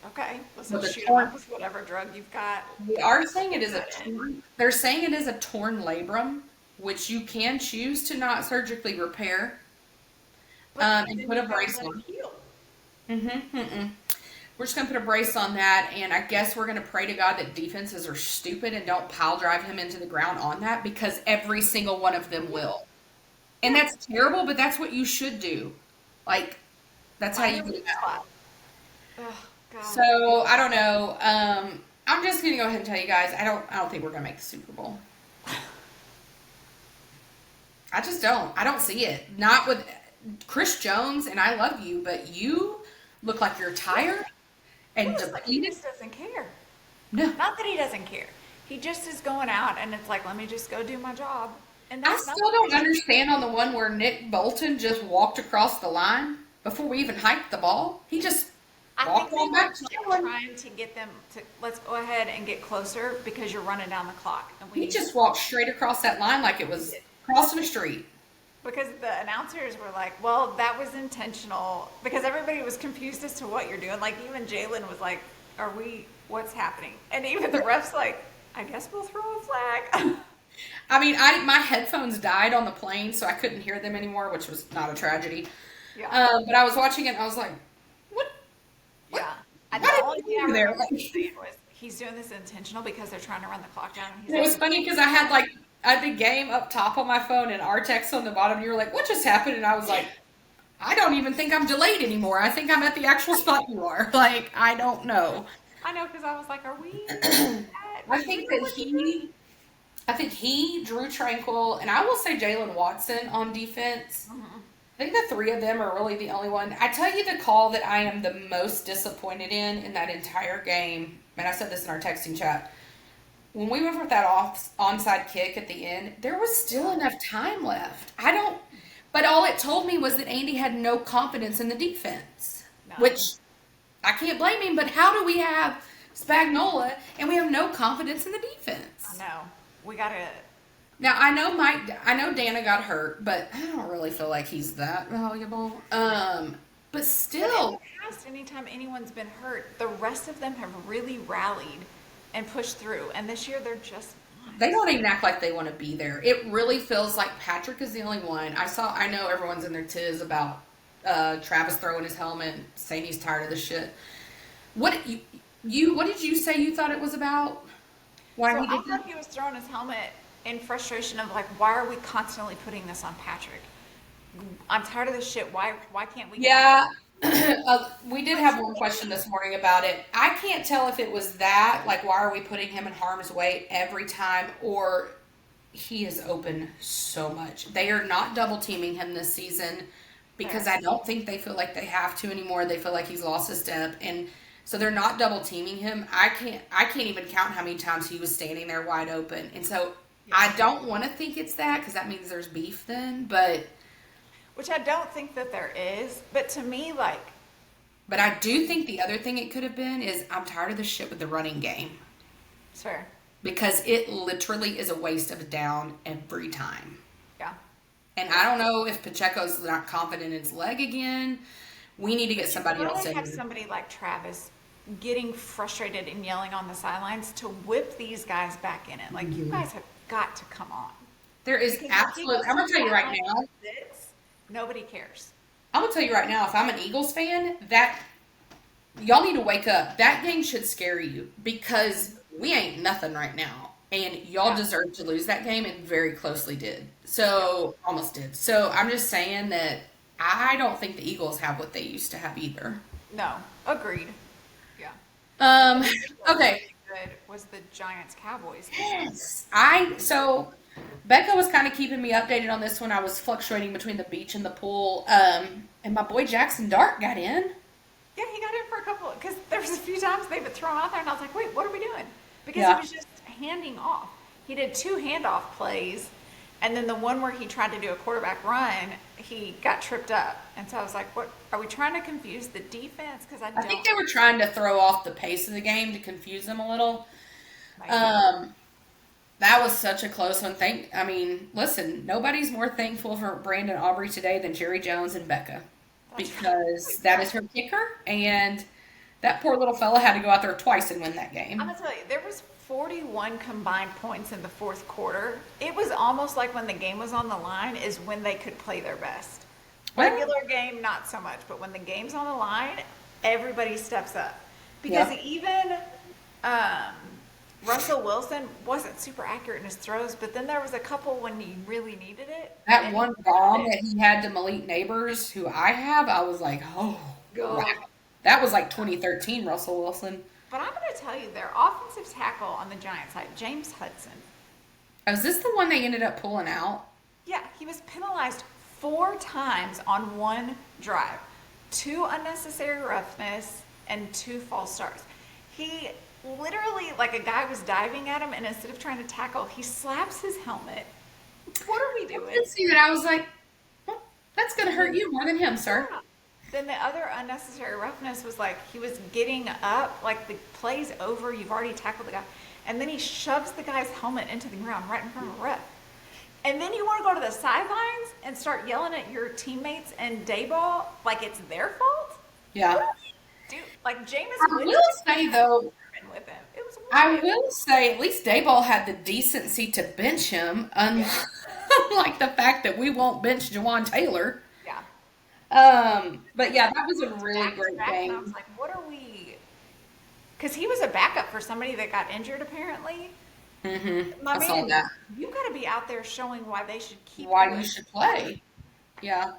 Speaker 2: Okay, let's just
Speaker 1: With a
Speaker 2: shoot him
Speaker 1: torn-
Speaker 2: up with whatever drug you've got.
Speaker 1: They are saying it is a torn. They're saying it is a torn labrum, which you can choose to not surgically repair, and
Speaker 2: then
Speaker 1: put a
Speaker 2: you gotta
Speaker 1: brace
Speaker 2: let it
Speaker 1: on.
Speaker 2: heal.
Speaker 1: We're just gonna put a brace on that, and I guess we're gonna pray to God that defenses are stupid and don't pile drive him into the ground on that, because every single one of them will. And that's terrible, but that's what you should do. Like, that's how you
Speaker 2: Find a
Speaker 1: get it
Speaker 2: weak
Speaker 1: out.
Speaker 2: spot. Oh, God.
Speaker 1: So I don't know. I'm just gonna go ahead and tell you guys, I don't think we're gonna make the Super Bowl. I just don't. I don't see it. Not with Chris Jones, and I love you, but you look like you're tired and
Speaker 2: He looks like he
Speaker 1: depleted.
Speaker 2: just doesn't care.
Speaker 1: No.
Speaker 2: Not that he doesn't care. He just is going out, and it's like, let me just go do my job. And
Speaker 1: I
Speaker 2: that's not
Speaker 1: still
Speaker 2: the
Speaker 1: don't
Speaker 2: way-
Speaker 1: understand on the one where Nick Bolton just walked across the line before we even hiked the ball. He just
Speaker 2: I
Speaker 1: walked
Speaker 2: think
Speaker 1: on
Speaker 2: they were
Speaker 1: back to the line.
Speaker 2: trying to get them to, let's go ahead and get closer because you're running down the clock. And we
Speaker 1: He
Speaker 2: need
Speaker 1: just walked straight across that line like it was crossing a street.
Speaker 2: Because the announcers were like, well, that was intentional. Because everybody was confused as to what you're doing. Like, even Jalen was like, what's happening? And even the ref's like, I guess we'll throw a flag.
Speaker 1: I mean, my headphones died on the plane, so I couldn't hear them anymore, which was not a tragedy.
Speaker 2: Yeah.
Speaker 1: But I was watching it, and I was like, what?
Speaker 2: Yeah. And
Speaker 1: What
Speaker 2: the
Speaker 1: did
Speaker 2: only
Speaker 1: he
Speaker 2: thing I
Speaker 1: do there?
Speaker 2: remember him saying was, he's doing this intentional because they're trying to run the clock down. And he's
Speaker 1: It was
Speaker 2: like,
Speaker 1: funny because I had the game up top on my phone and our text on the bottom. And you were like, what just happened? And I was like, I don't even think I'm delayed anymore. I think I'm at the actual spot you are. Like, I don't know.
Speaker 2: I know, because I was like, are we?
Speaker 1: I think he, Drew Tranquil, and I will say Jalen Watson on defense. I think the 3 of them are really the only one. I tell you the call that I am the most disappointed in that entire game, and I said this in our texting chat. When we went for that onside kick at the end, there was still enough time left. But all it told me was that Andy had no confidence in the defense,
Speaker 2: No.
Speaker 1: which I can't blame him, but how do we have Spagnola and we have no confidence in the defense?
Speaker 2: I know. We got to.
Speaker 1: Now, I know Dana got hurt, but I don't really feel like he's that valuable. But
Speaker 2: In
Speaker 1: still,
Speaker 2: the past, anytime anyone's been hurt, the rest of them have really rallied and pushed through. And this year, they're just not.
Speaker 1: they don't even act like they want to be there. It really feels like Patrick is the only one. I know everyone's in their tiz about Travis throwing his helmet, saying he's tired of the shit. What did you say you thought it was about? Why
Speaker 2: So
Speaker 1: he
Speaker 2: I
Speaker 1: did
Speaker 2: thought he was throwing his helmet in frustration of like, why are we constantly putting this on Patrick? I'm tired of this shit. Why can't we?
Speaker 1: Yeah, we did have one question this morning about it. I can't tell if it was that, like, why are we putting him in harm's way every time, or he is open so much. They are not double teaming him this season because
Speaker 2: Fair.
Speaker 1: I don't think they feel like they have to anymore. They feel like he's lost a step, and so they're not double teaming him. I can't even count how many times he was standing there wide open, and so I don't want to think it's that because that means there's beef then, but.
Speaker 2: Which I don't think that there is, but to me, like,
Speaker 1: But I do think the other thing it could have been is I'm tired of the shit with the running game.
Speaker 2: it's fair.
Speaker 1: Because it literally is a waste of a down every time.
Speaker 2: Yeah.
Speaker 1: And I don't know if Pacheco's not confident in his leg again. We need to get somebody else
Speaker 2: Really
Speaker 1: in.
Speaker 2: have somebody like Travis getting frustrated and yelling on the sidelines to whip these guys back in it. Like, you guys have got to come on.
Speaker 1: There is
Speaker 2: Because
Speaker 1: absolutely, I'm going to tell you right now.
Speaker 2: Nobody cares.
Speaker 1: I'm going to tell you right now, if I'm an Eagles fan, that y'all need to wake up. That game should scare you because we ain't nothing right now. and y'all
Speaker 2: Yeah.
Speaker 1: deserved to lose that game and very closely did. So, almost did. So, I'm just saying that I don't think the Eagles have what they used to have either.
Speaker 2: No, agreed. Yeah. The
Speaker 1: Um,
Speaker 2: only game that was
Speaker 1: okay.
Speaker 2: really good was the Giants Cowboys game.
Speaker 1: Yes. So Becca was kind of keeping me updated on this one. I was fluctuating between the beach and the pool. And my boy Jackson Dart got in.
Speaker 2: Yeah, he got in for a couple because there was a few times they would throw him out there, and I was like, "Wait, what are we doing?" Because he
Speaker 1: Yeah.
Speaker 2: was just handing off. He did two handoff plays, and then the one where he tried to do a quarterback run, he got tripped up, and so I was like, "What are we trying to confuse the defense?" Because I
Speaker 1: I think
Speaker 2: don't
Speaker 1: they were trying to throw off the pace of the game to confuse them a little.
Speaker 2: maybe.
Speaker 1: Um, that was such a close one. I mean, listen, nobody's more thankful for Brandon Aubrey today than Jerry Jones and Becca
Speaker 2: That's
Speaker 1: because that is
Speaker 2: right.
Speaker 1: her kicker, and that poor little fella had to go out there twice and win that
Speaker 2: I'm
Speaker 1: game.
Speaker 2: gonna tell you, there was 41 combined points in the fourth quarter. It was almost like when the game was on the line is when they could play their best.
Speaker 1: Well,
Speaker 2: Regular game, not so much, but when the game's on the line, everybody steps up. Because
Speaker 1: yeah.
Speaker 2: even um, Russell Wilson wasn't super accurate in his throws, but then there was a couple when he really needed it,
Speaker 1: That
Speaker 2: and he
Speaker 1: one
Speaker 2: grabbed
Speaker 1: bomb
Speaker 2: it.
Speaker 1: that he had to Malik Neighbors, who I have, I was like, oh, crap.
Speaker 2: Go.
Speaker 1: That was like 2013 Russell Wilson.
Speaker 2: But I'm going to tell you, their offensive tackle on the Giants side, James Hudson,
Speaker 1: Was this the one they ended up pulling out?
Speaker 2: yeah, he was penalized 4 times on one drive. 2 unnecessary roughness and 2 false starts. He literally, like a guy was diving at him, and instead of trying to tackle, he slaps his helmet. What are we
Speaker 1: I
Speaker 2: doing?
Speaker 1: did see that. I was like, well, that's going to
Speaker 2: And
Speaker 1: hurt
Speaker 2: then,
Speaker 1: you more than him, sir.
Speaker 2: yeah. Then the other unnecessary roughness was like he was getting up, like the play's over, you've already tackled the guy, and then he shoves the guy's helmet into the ground right in front of a ref. And then you want to go to the sidelines and start yelling at your teammates and Dayball like it's their fault? What
Speaker 1: Yeah.
Speaker 2: are we do? Like Jameis
Speaker 1: I will
Speaker 2: Winston
Speaker 1: say, though,
Speaker 2: with him. It was
Speaker 1: I
Speaker 2: wild.
Speaker 1: will say at least Dayball had the decency to bench him,
Speaker 2: Yeah.
Speaker 1: unlike the fact that we won't bench Jawan Taylor.
Speaker 2: Yeah.
Speaker 1: But
Speaker 2: Because
Speaker 1: yeah,
Speaker 2: he
Speaker 1: that was a
Speaker 2: went
Speaker 1: really
Speaker 2: back to
Speaker 1: great
Speaker 2: back, and I was
Speaker 1: game.
Speaker 2: like, what are we? Because he was a backup for somebody that got injured, apparently. My
Speaker 1: I saw
Speaker 2: man,
Speaker 1: that.
Speaker 2: you got to be out there showing why they should keep you
Speaker 1: Why you
Speaker 2: as
Speaker 1: should
Speaker 2: a starter.
Speaker 1: play. Yeah.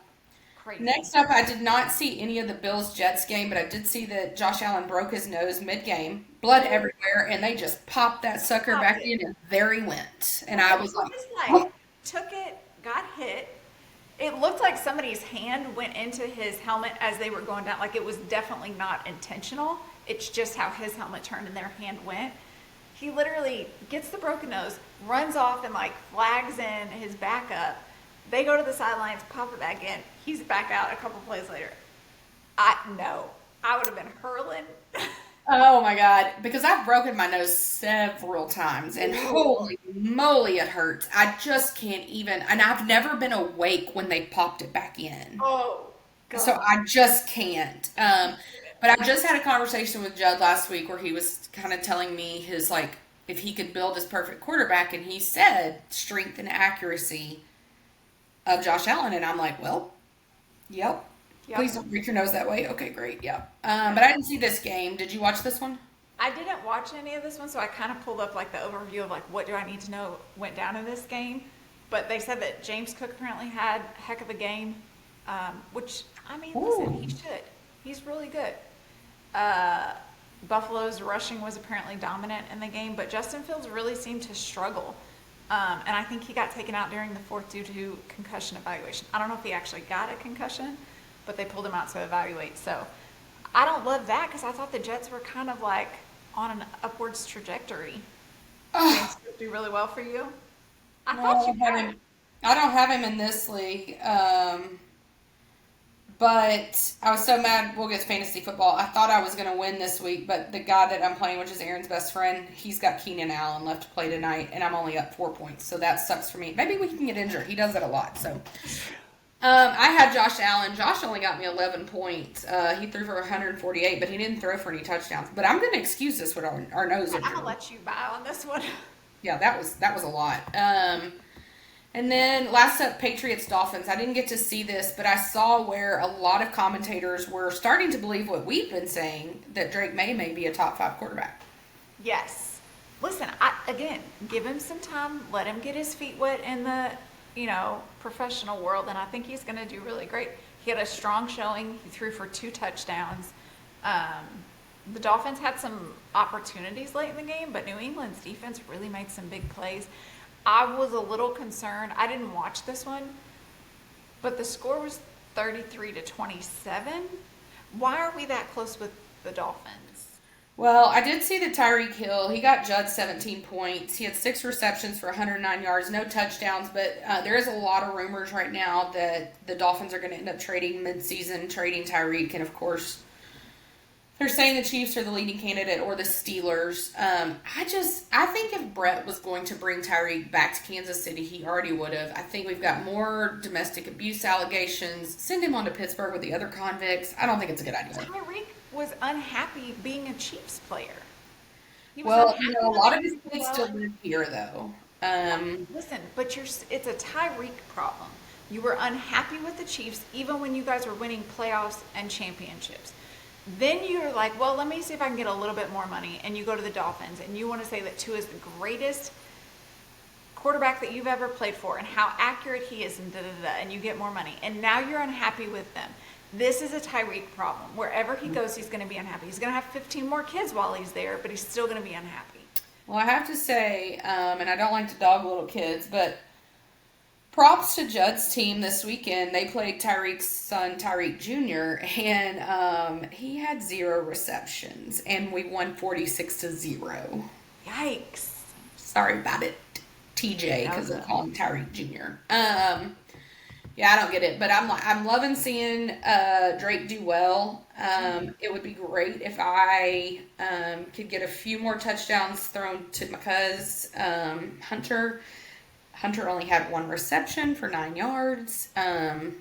Speaker 2: Crazy.
Speaker 1: Next up, I did not see any of the Bills Jets game, but I did see that Josh Allen broke his nose mid game, blood
Speaker 2: Ooh,
Speaker 1: everywhere, and they just popped that sucker
Speaker 2: popped
Speaker 1: back
Speaker 2: it.
Speaker 1: in, and there he went. And
Speaker 2: Well,
Speaker 1: I
Speaker 2: and
Speaker 1: was
Speaker 2: he
Speaker 1: like,
Speaker 2: just like
Speaker 1: oh,
Speaker 2: took it, got hit. It looked like somebody's hand went into his helmet as they were going down. Like it was definitely not intentional. It's just how his helmet turned and their hand went. He literally gets the broken nose, runs off and like flags in his backup. They go to the sidelines, pop it back in. He's back out a couple plays later. I no, I would have been hurling.
Speaker 1: oh my God. Because I've broken my nose several times, and
Speaker 2: Ooh.
Speaker 1: holy moly, it hurts. I just can't even, and I've never been awake when they popped it back in.
Speaker 2: Oh
Speaker 1: So
Speaker 2: God.
Speaker 1: I just can't. But I just had a conversation with Judd last week where he was kind of telling me his like if he could build his perfect quarterback, and he said strength and accuracy of Josh Allen, and I'm like, well, yep.
Speaker 2: Yep.
Speaker 1: Please don't break your nose that way. Okay, great. Yep. But
Speaker 2: Yep.
Speaker 1: I didn't see this game. Did you watch this one?
Speaker 2: I didn't watch any of this one, so I kind of pulled up like the overview of like what do I need to know went down in this game. But they said that James Cook apparently had a heck of a game, which I mean, listen,
Speaker 1: Ooh.
Speaker 2: he should. He's really good. Uh, Buffalo's rushing was apparently dominant in the game, but Justin Fields really seemed to struggle. And I think he got taken out during the fourth due to concussion evaluation. I don't know if he actually got a concussion, but they pulled him out to evaluate. So I don't love that because I thought the Jets were kind of like on an upwards trajectory. James
Speaker 1: Oh,
Speaker 2: did do really well for you. I
Speaker 1: no, I
Speaker 2: thought you
Speaker 1: don't have
Speaker 2: had him.
Speaker 1: him. I don't have him in this league. But I was so mad. We'll get fantasy football. I thought I was going to win this week, but the guy that I'm playing, which is Aaron's best friend, he's got Keenan Allen left to play tonight, and I'm only up 4 points, so that sucks for me. Maybe we can get injured. He does that a lot. So I had Josh Allen. Josh only got me 11 points. He threw for 148, but he didn't throw for any touchdowns. But I'm going to excuse this with our nose
Speaker 2: I'm gonna
Speaker 1: injury.
Speaker 2: let you buy on this one.
Speaker 1: Yeah, that was a lot. And then last up, Patriots Dolphins. I didn't get to see this, but I saw where a lot of commentators were starting to believe what we've been saying that Drake May be a top 5 quarterback.
Speaker 2: Yes. Listen, again, give him some time, let him get his feet wet in the, professional world, and I think he's going to do really great. He had a strong showing. He threw for 2 touchdowns. Um, the Dolphins had some opportunities late in the game, but New England's defense really made some big plays. I was a little concerned. I didn't watch this one, but the score was 33-27. Why are we that close with the Dolphins?
Speaker 1: Well, I did see that Tyreek Hill, he got Judd 17 points. He had 6 receptions for 109 yards, no touchdowns, but there is a lot of rumors right now that the Dolphins are going to end up trading midseason, trading Tyreek, and of course, they're saying the Chiefs are the leading candidate or the Steelers. I think if Brett was going to bring Tyreek back to Kansas City, he already would have. I think we've got more domestic abuse allegations. Send him on to Pittsburgh with the other convicts. I don't think it's a good idea.
Speaker 2: Tyreek was unhappy being a Chiefs player. He was
Speaker 1: Well,
Speaker 2: unhappy
Speaker 1: a
Speaker 2: with
Speaker 1: lot
Speaker 2: the
Speaker 1: of his
Speaker 2: Chiefs as
Speaker 1: kids
Speaker 2: well.
Speaker 1: still live here, though.
Speaker 2: Listen, but it's a Tyreek problem. You were unhappy with the Chiefs even when you guys were winning playoffs and championships. Then you're like, well, let me see if I can get a little bit more money. And you go to the Dolphins and you want to say that Tua is the greatest quarterback that you've ever played for and how accurate he is and da-da-da, and you get more money. And now you're unhappy with them. This is a Tyreek problem. Wherever he goes, he's going to be unhappy. He's going to have 15 more kids while he's there, but he's still going to be unhappy.
Speaker 1: Well, I have to say, and I don't like to dog little kids, but props to Judd's team this weekend. They played Tyreek's son, Tyreek Jr., and he had 0 receptions, and we won 46-0.
Speaker 2: Yikes.
Speaker 1: Sorry about it, TJ, because I call him Tyreek Jr. Yeah, I don't get it, but I'm loving seeing Drake do well. It would be great if I could get a few more touchdowns thrown to my cuz Hunter. Hunter only had 1 reception for 9 yards. I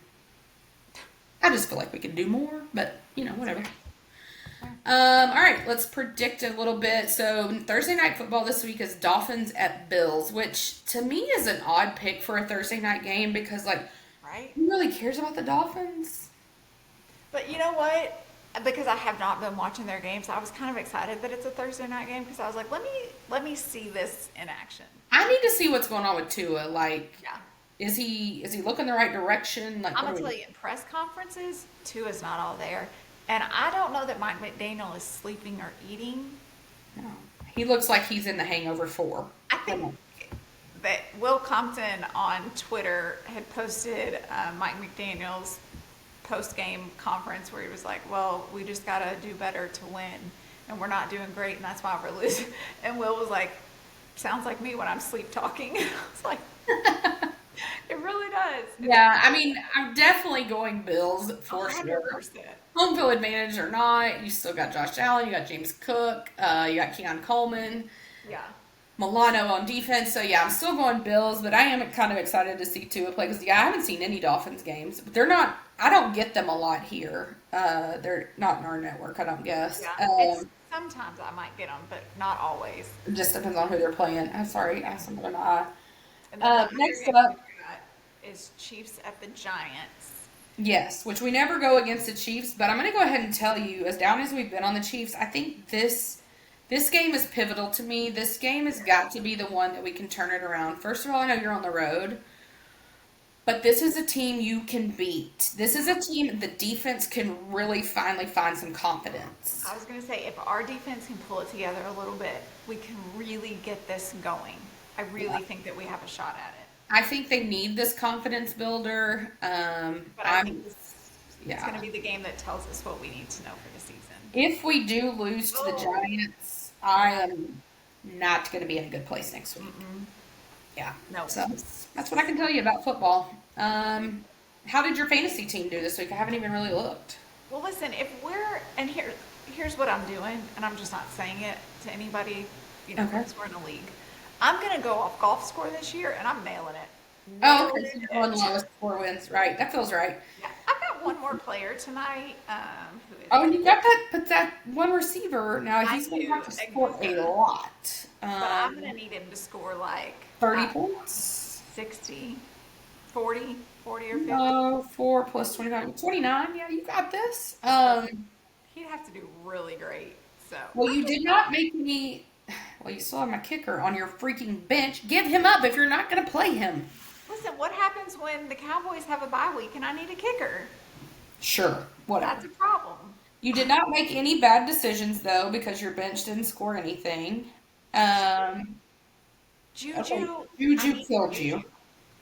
Speaker 1: just feel like we could do more, but whatever. All right, let's predict a little bit. So Thursday night football this week is Dolphins at Bills, which to me is an odd pick for a Thursday night game because
Speaker 2: Right?
Speaker 1: who really cares about the Dolphins?
Speaker 2: But you know what? Because I have not been watching their games, I was kind of excited that it's a Thursday night game because I was like, let me see this in action.
Speaker 1: I need to see what's going on with Tua.
Speaker 2: Yeah.
Speaker 1: Is he looking the right direction?
Speaker 2: I'm gonna tell you, in press conferences, Tua's not all there, and I don't know that Mike McDaniel is sleeping or eating.
Speaker 1: No. He looks like he's in the Hangover 4.
Speaker 2: I think that Will Compton on Twitter had posted Mike McDaniel's post-game conference where he was like, well, we just got to do better to win, and we're not doing great, and that's why we're losing. And Will was like, sounds like me when I'm sleep talking. I was like, it really does.
Speaker 1: Yeah, I mean, I'm definitely going Bills for sure.
Speaker 2: 100%.
Speaker 1: Home field advantage or not, you still got Josh Allen, you got James Cook, you got Keon Coleman.
Speaker 2: Yeah.
Speaker 1: Milano on defense. So, yeah, I'm still going Bills, but I am kind of excited to see Tua play because, yeah, I haven't seen any Dolphins games. But I don't get them a lot here. They're not in our network, I don't guess.
Speaker 2: Yeah. Sometimes I might get them, but not always.
Speaker 1: It just depends on who they're playing. I'm sorry, I have something in my eye.
Speaker 2: And then the
Speaker 1: Next
Speaker 2: other game
Speaker 1: up,
Speaker 2: we got is Chiefs at the Giants.
Speaker 1: yes, which we never go against the Chiefs, but I'm going to go ahead and tell you, as down as we've been on the Chiefs, I think this game is pivotal to me. This game has got to be the one that we can turn it around. First of all, I know you're on the road, but this is a team you can beat. This is a team the defense can really finally find some confidence.
Speaker 2: I was going to say, if our defense can pull it together a little bit, we can really get this going. I really think that we have a shot at it.
Speaker 1: I think they need this confidence builder.
Speaker 2: But I think it's
Speaker 1: yeah.
Speaker 2: going to be the game that tells us what we need to know for the season.
Speaker 1: If we do lose to the Giants, I am not going to be in a good place next week. Yeah.
Speaker 2: No.
Speaker 1: So that's what I can tell you about football. How did your fantasy team do this week? I haven't even really looked.
Speaker 2: Well, listen, and here's what I'm doing, and I'm just not saying it to anybody,
Speaker 1: Okay.
Speaker 2: because we're in a league. I'm going to go off golf score this year, and I'm nailing it.
Speaker 1: Oh, okay. So you're going the lowest 4 wins. Right. That feels right.
Speaker 2: Yeah, I've got one more player tonight. Who is
Speaker 1: Oh,
Speaker 2: it?
Speaker 1: and you got that one receiver. Now,
Speaker 2: I
Speaker 1: he's going to
Speaker 2: do,
Speaker 1: have to score a
Speaker 2: exactly.
Speaker 1: lot.
Speaker 2: But I'm going to need him to score like
Speaker 1: 30 points?
Speaker 2: 60, 40 or 50.
Speaker 1: No, 4 plus 25. 29. Yeah, you got this.
Speaker 2: He'd have to do really great. So
Speaker 1: Well, you did not make me. Well, you still have my kicker on your freaking bench. Give him up if you're not going to play him.
Speaker 2: Listen, what happens when the Cowboys have a bye week and I need a kicker?
Speaker 1: Sure, whatever.
Speaker 2: That's a problem.
Speaker 1: You did not make any bad decisions though because your bench didn't score anything. Um, okay,
Speaker 2: Juju, I
Speaker 1: Juju
Speaker 2: need
Speaker 1: killed
Speaker 2: Juju.
Speaker 1: you.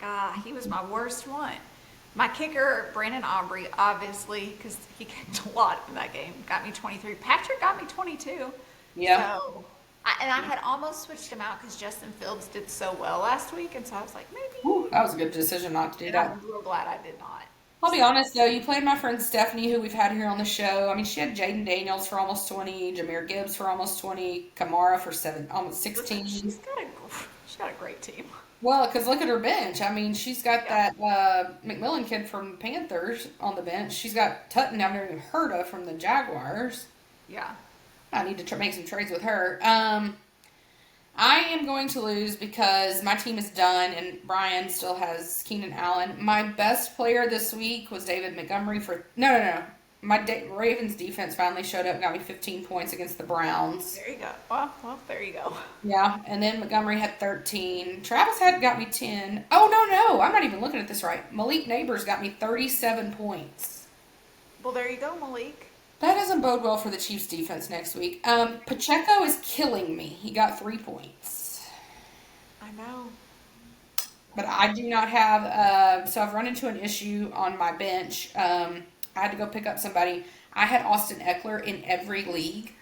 Speaker 2: God, he was my worst one. My kicker, Brandon Aubrey, obviously, because he kicked a lot in that game, got me 23. Patrick got me 22.
Speaker 1: Yeah.
Speaker 2: So, and I had almost switched him out because Justin Fields did so well last week, and so I was like, maybe.
Speaker 1: Whew, that was a good decision not to do
Speaker 2: And
Speaker 1: that.
Speaker 2: I'm real glad I did not.
Speaker 1: I'll be
Speaker 2: So,
Speaker 1: honest though, you played my friend Stephanie, who we've had here on the show. I mean, she had Jaden Daniels for almost 20, Jameer Gibbs for almost 20, Kamara for almost
Speaker 2: listen,
Speaker 1: 16.
Speaker 2: she's got a great team.
Speaker 1: Well, because look at her bench. I mean, she's got
Speaker 2: Yeah,
Speaker 1: that McMillan kid from Panthers on the bench. She's got Tutton I've never even heard of from the Jaguars.
Speaker 2: yeah.
Speaker 1: I need to make some trades with her. I am going to lose because my team is done and Brian still has Keenan Allen. My best player this week was David Montgomery for no. My Ravens defense finally showed up and got me 15 points against the Browns.
Speaker 2: There you go. Well, there you go.
Speaker 1: Yeah, and then Montgomery had 13. Travis had got me 10. Oh, no. I'm not even looking at this right. Malik Neighbors got me 37 points.
Speaker 2: Well, there you go, Malik.
Speaker 1: That doesn't bode well for the Chiefs defense next week. Pacheco is killing me. He got 3 points.
Speaker 2: I know.
Speaker 1: But I do not have, so I've run into an issue on my bench. I had to go pick up somebody. I had Austin Eckler in every league.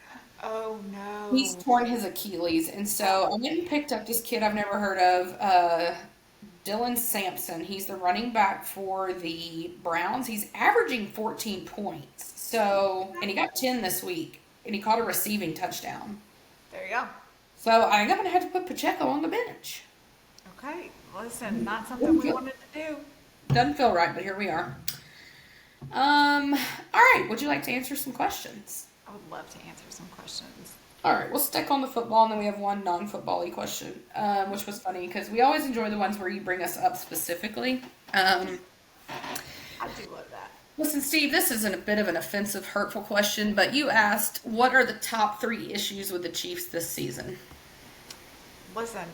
Speaker 2: Oh no.
Speaker 1: He's torn his Achilles. And so I went and picked up this kid I've never heard of, Dylan Sampson. He's the running back for the Browns. He's averaging 14 points. So, and he got 10 this week. And he caught a receiving touchdown.
Speaker 2: There you go.
Speaker 1: So I'm going to have to put Pacheco on the bench.
Speaker 2: Okay. Listen, not something we wanted to do.
Speaker 1: Doesn't feel right, but here we are. All right. Would you like to answer some questions?
Speaker 2: I would love to answer some questions.
Speaker 1: All right. We'll stick on the football, and then we have one non-football-y question, which was funny because we always enjoy the ones where you bring us up specifically.
Speaker 2: I do love that.
Speaker 1: Listen, Steve, this isn't a bit of an offensive, hurtful question, but you asked, what are the top 3 issues with the Chiefs this season?
Speaker 2: Listen,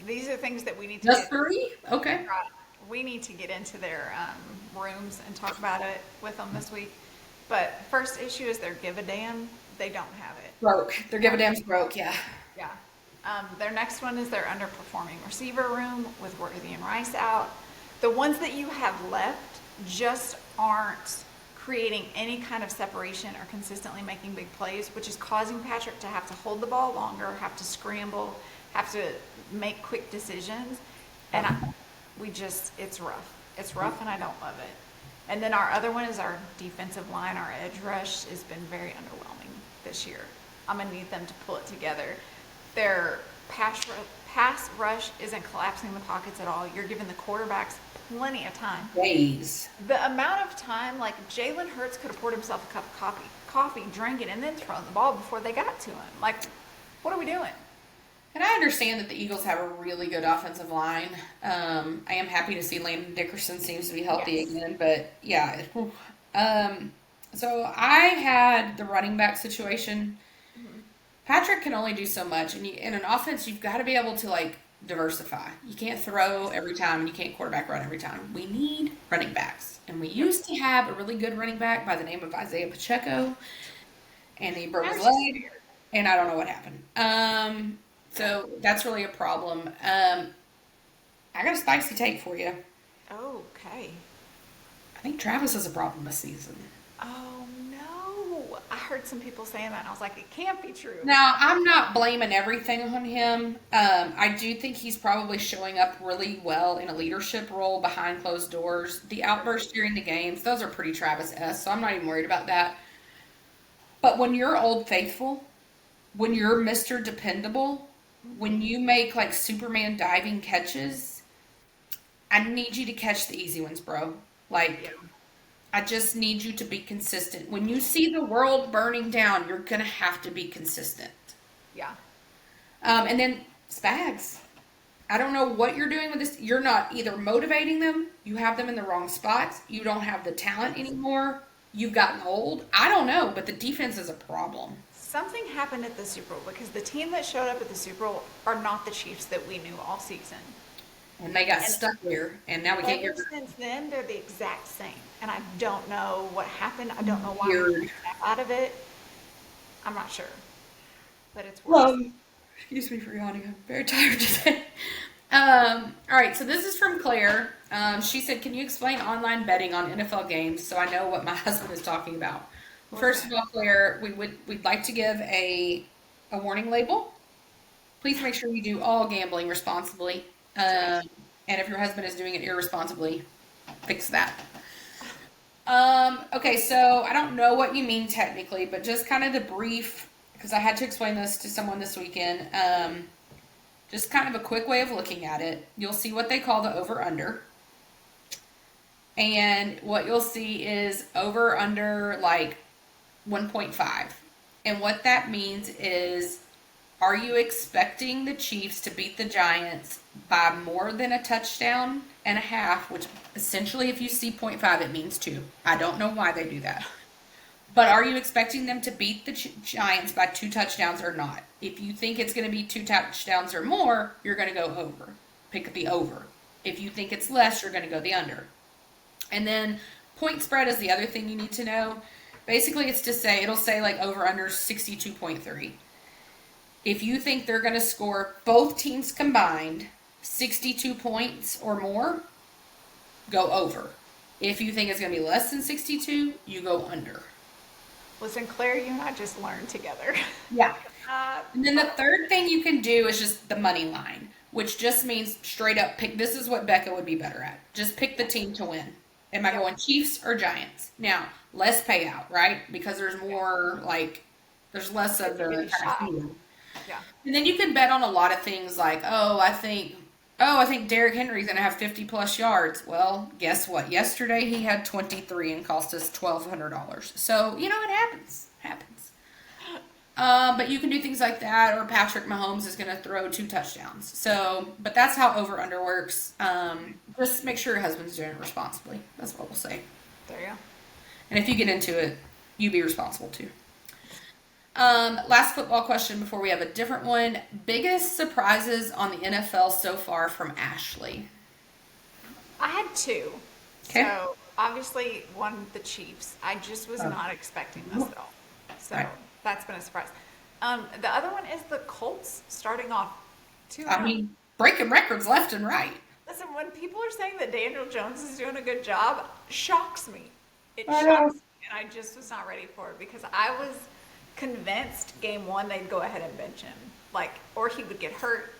Speaker 2: these are things that we need to
Speaker 1: Just
Speaker 2: get
Speaker 1: 3? Okay.
Speaker 2: right. We need to get into their rooms and talk about it with them this week. But first issue is their give a damn. They don't have it.
Speaker 1: Broke. Their give a damn's broke, yeah.
Speaker 2: Yeah. Their next one is their underperforming receiver room with Worthy and Rice out. The ones that you have left just aren't creating any kind of separation or consistently making big plays, which is causing Patrick to have to hold the ball longer, have to scramble, have to make quick decisions. And it's rough. It's rough and I don't love it. And then our other one is our defensive line. Our edge rush has been very underwhelming this year. I'm going to need them to pull it together. Their pass rush isn't collapsing the pockets at all. You're giving the quarterbacks plenty of time.
Speaker 1: Days.
Speaker 2: The amount of time, like Jalen Hurts could have poured himself a cup of coffee, drank it, and then thrown the ball before they got to him. Like, what are we doing?
Speaker 1: And I understand that the Eagles have a really good offensive line. I am happy to see Landon Dickerson seems to be healthy
Speaker 2: Yes.
Speaker 1: again, but yeah. So I had the running back situation. Patrick can only do so much, and in an offense, you've got to be able to like diversify. You can't throw every time, and you can't quarterback run every time. We need running backs, and we used to have a really good running back by the name of Isaiah Pacheco, and he broke his leg, and I don't know what happened. So that's really a problem. I got a spicy take for you.
Speaker 2: Okay.
Speaker 1: I think Travis is a problem this season.
Speaker 2: Oh no. I heard some people saying that and I was like, it can't be true.
Speaker 1: Now, I'm not blaming everything on him. I do think he's probably showing up really well in a leadership role behind closed doors. The outbursts during the games, those are pretty Travis-esque, so I'm not even worried about that. But when you're Old Faithful, when you're Mr. Dependable, when you make like Superman diving catches, I need you to catch the easy ones, bro. Like, I just need you to be consistent. When you see the world burning down, you're going to have to be consistent.
Speaker 2: Yeah.
Speaker 1: And then Spags. I don't know what you're doing with this. You're not either motivating them, you have them in the wrong spots, you don't have the talent anymore, you've gotten old. I don't know, but the defense is a problem.
Speaker 2: something happened at the Super Bowl because the team that showed up at the Super Bowl are not the Chiefs that we knew all season.
Speaker 1: And they got
Speaker 2: And
Speaker 1: stuck there, and now we can't
Speaker 2: ever
Speaker 1: get
Speaker 2: since then, they're the exact same. And I don't know what happened. I don't know why we
Speaker 1: weird.
Speaker 2: can't snap out of it. I'm not sure, but it's worse.
Speaker 1: Excuse me for yawning. I'm very tired today. All right, so this is from Claire. She said, "Can you explain online betting on NFL games so I know what my husband is talking about?" Well,
Speaker 2: What's
Speaker 1: first
Speaker 2: that?
Speaker 1: of all, Claire, we'd like to give a warning label. Please make sure you do all gambling responsibly.
Speaker 2: That's right.
Speaker 1: And if your husband is doing it irresponsibly, fix that. Okay, so I don't know what you mean technically, but just kind of the brief, because I had to explain this to someone this weekend. Just kind of a quick way of looking at it. You'll see what they call the over under. And what you'll see is over under like 1.5. And what that means is, are you expecting the Chiefs to beat the Giants by more than a touchdown and a half, which essentially if you see point 0.5 it means 2. I don't know why they do that. But are you expecting them to beat the Giants by 2 touchdowns or not? If you think it's going to be 2 touchdowns or more, you're going to go over. Pick the over. If you think it's less, you're going to go the under. And then point spread is the other thing you need to know. Basically, it's to say, it'll say like over under 62.3. If you think they're going to score both teams combined 62 points or more, go over. If you think it's going to be less than 62, you go under.
Speaker 2: Listen, Claire, you and I just learned together.
Speaker 1: Yeah.
Speaker 2: Uh,
Speaker 1: And then the third thing you can do is just the money line, which just means straight up pick. This is what Becca would be better at. Just pick the team to win. Am I going Chiefs or Giants? Now, less payout, right? Because there's more, like, there's less of the kind of field.
Speaker 2: yeah.
Speaker 1: And then you can bet on a lot of things like, I think Derrick Henry's going to have 50 plus yards. Well, guess what? Yesterday he had 23 and cost us $1,200. So, it happens. Happens. But you can do things like that, or Patrick Mahomes is going to throw 2 touchdowns. So, but that's how over under works. Just make sure your husband's doing it responsibly. That's what we'll say.
Speaker 2: There you go.
Speaker 1: And if you get into it, you be responsible too. Last football question before we have a different one. Biggest surprises on the NFL so far from Ashley?
Speaker 2: I had 2.
Speaker 1: Okay.
Speaker 2: So obviously one, the Chiefs. I just was not expecting this at all. So
Speaker 1: Right.
Speaker 2: that's been a surprise. The other one is the Colts starting off 2.
Speaker 1: I mean, breaking records left and right.
Speaker 2: Listen, when people are saying that Daniel Jones is doing a good job, shocks me. It
Speaker 1: I know.
Speaker 2: shocks me, and I just was not ready for it because I was convinced game 1 they'd go ahead and bench him, or he would get hurt.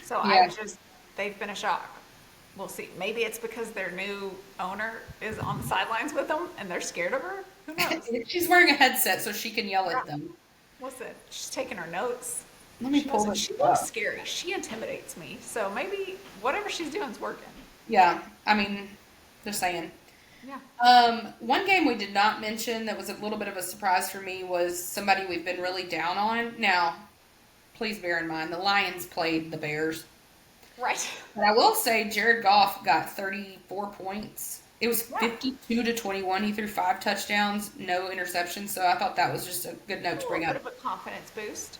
Speaker 2: So
Speaker 1: Yeah.
Speaker 2: they've been a shock. We'll see. Maybe it's because their new owner is on the sidelines with them and they're scared of her. Who knows?
Speaker 1: She's wearing a headset so she can yell at them.
Speaker 2: Listen, she's taking her notes.
Speaker 1: Let me
Speaker 2: She
Speaker 1: pull
Speaker 2: doesn't-
Speaker 1: this
Speaker 2: She
Speaker 1: up.
Speaker 2: looks scary. She intimidates me. So maybe whatever she's doing is working.
Speaker 1: Yeah, I mean, just saying.
Speaker 2: Yeah.
Speaker 1: One game we did not mention that was a little bit of a surprise for me was somebody we've been really down on. Now, please bear in mind, the Lions played the Bears.
Speaker 2: Right.
Speaker 1: But I will say Jared Goff got 34 points. It was
Speaker 2: Yeah.
Speaker 1: 52-21. He threw 5 touchdowns, no interceptions. So I thought that was just a good note to
Speaker 2: A
Speaker 1: bring
Speaker 2: little
Speaker 1: up.
Speaker 2: bit of a confidence boost.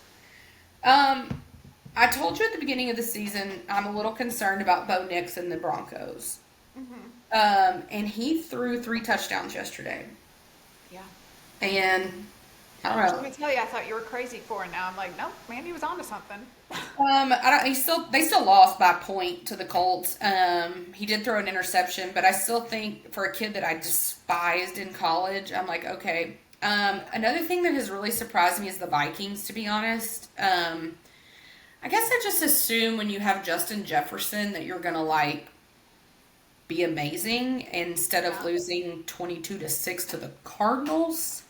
Speaker 1: I told you at the beginning of the season I'm a little concerned about Bo Nix and the Broncos. And he threw 3 touchdowns yesterday.
Speaker 2: Yeah.
Speaker 1: And I
Speaker 2: Let
Speaker 1: don't
Speaker 2: me
Speaker 1: know.
Speaker 2: tell you, I thought you were crazy for it. Now I'm like, nope, Mandy was onto something.
Speaker 1: I don't. They still lost by a point to the Colts. He did throw an interception, but I still think for a kid that I despised in college, I'm like, okay. Another thing that has really surprised me is the Vikings. To be honest, I guess I just assume when you have Justin Jefferson that you're gonna be amazing instead of
Speaker 2: Yeah.
Speaker 1: losing 22-6 to the Cardinals.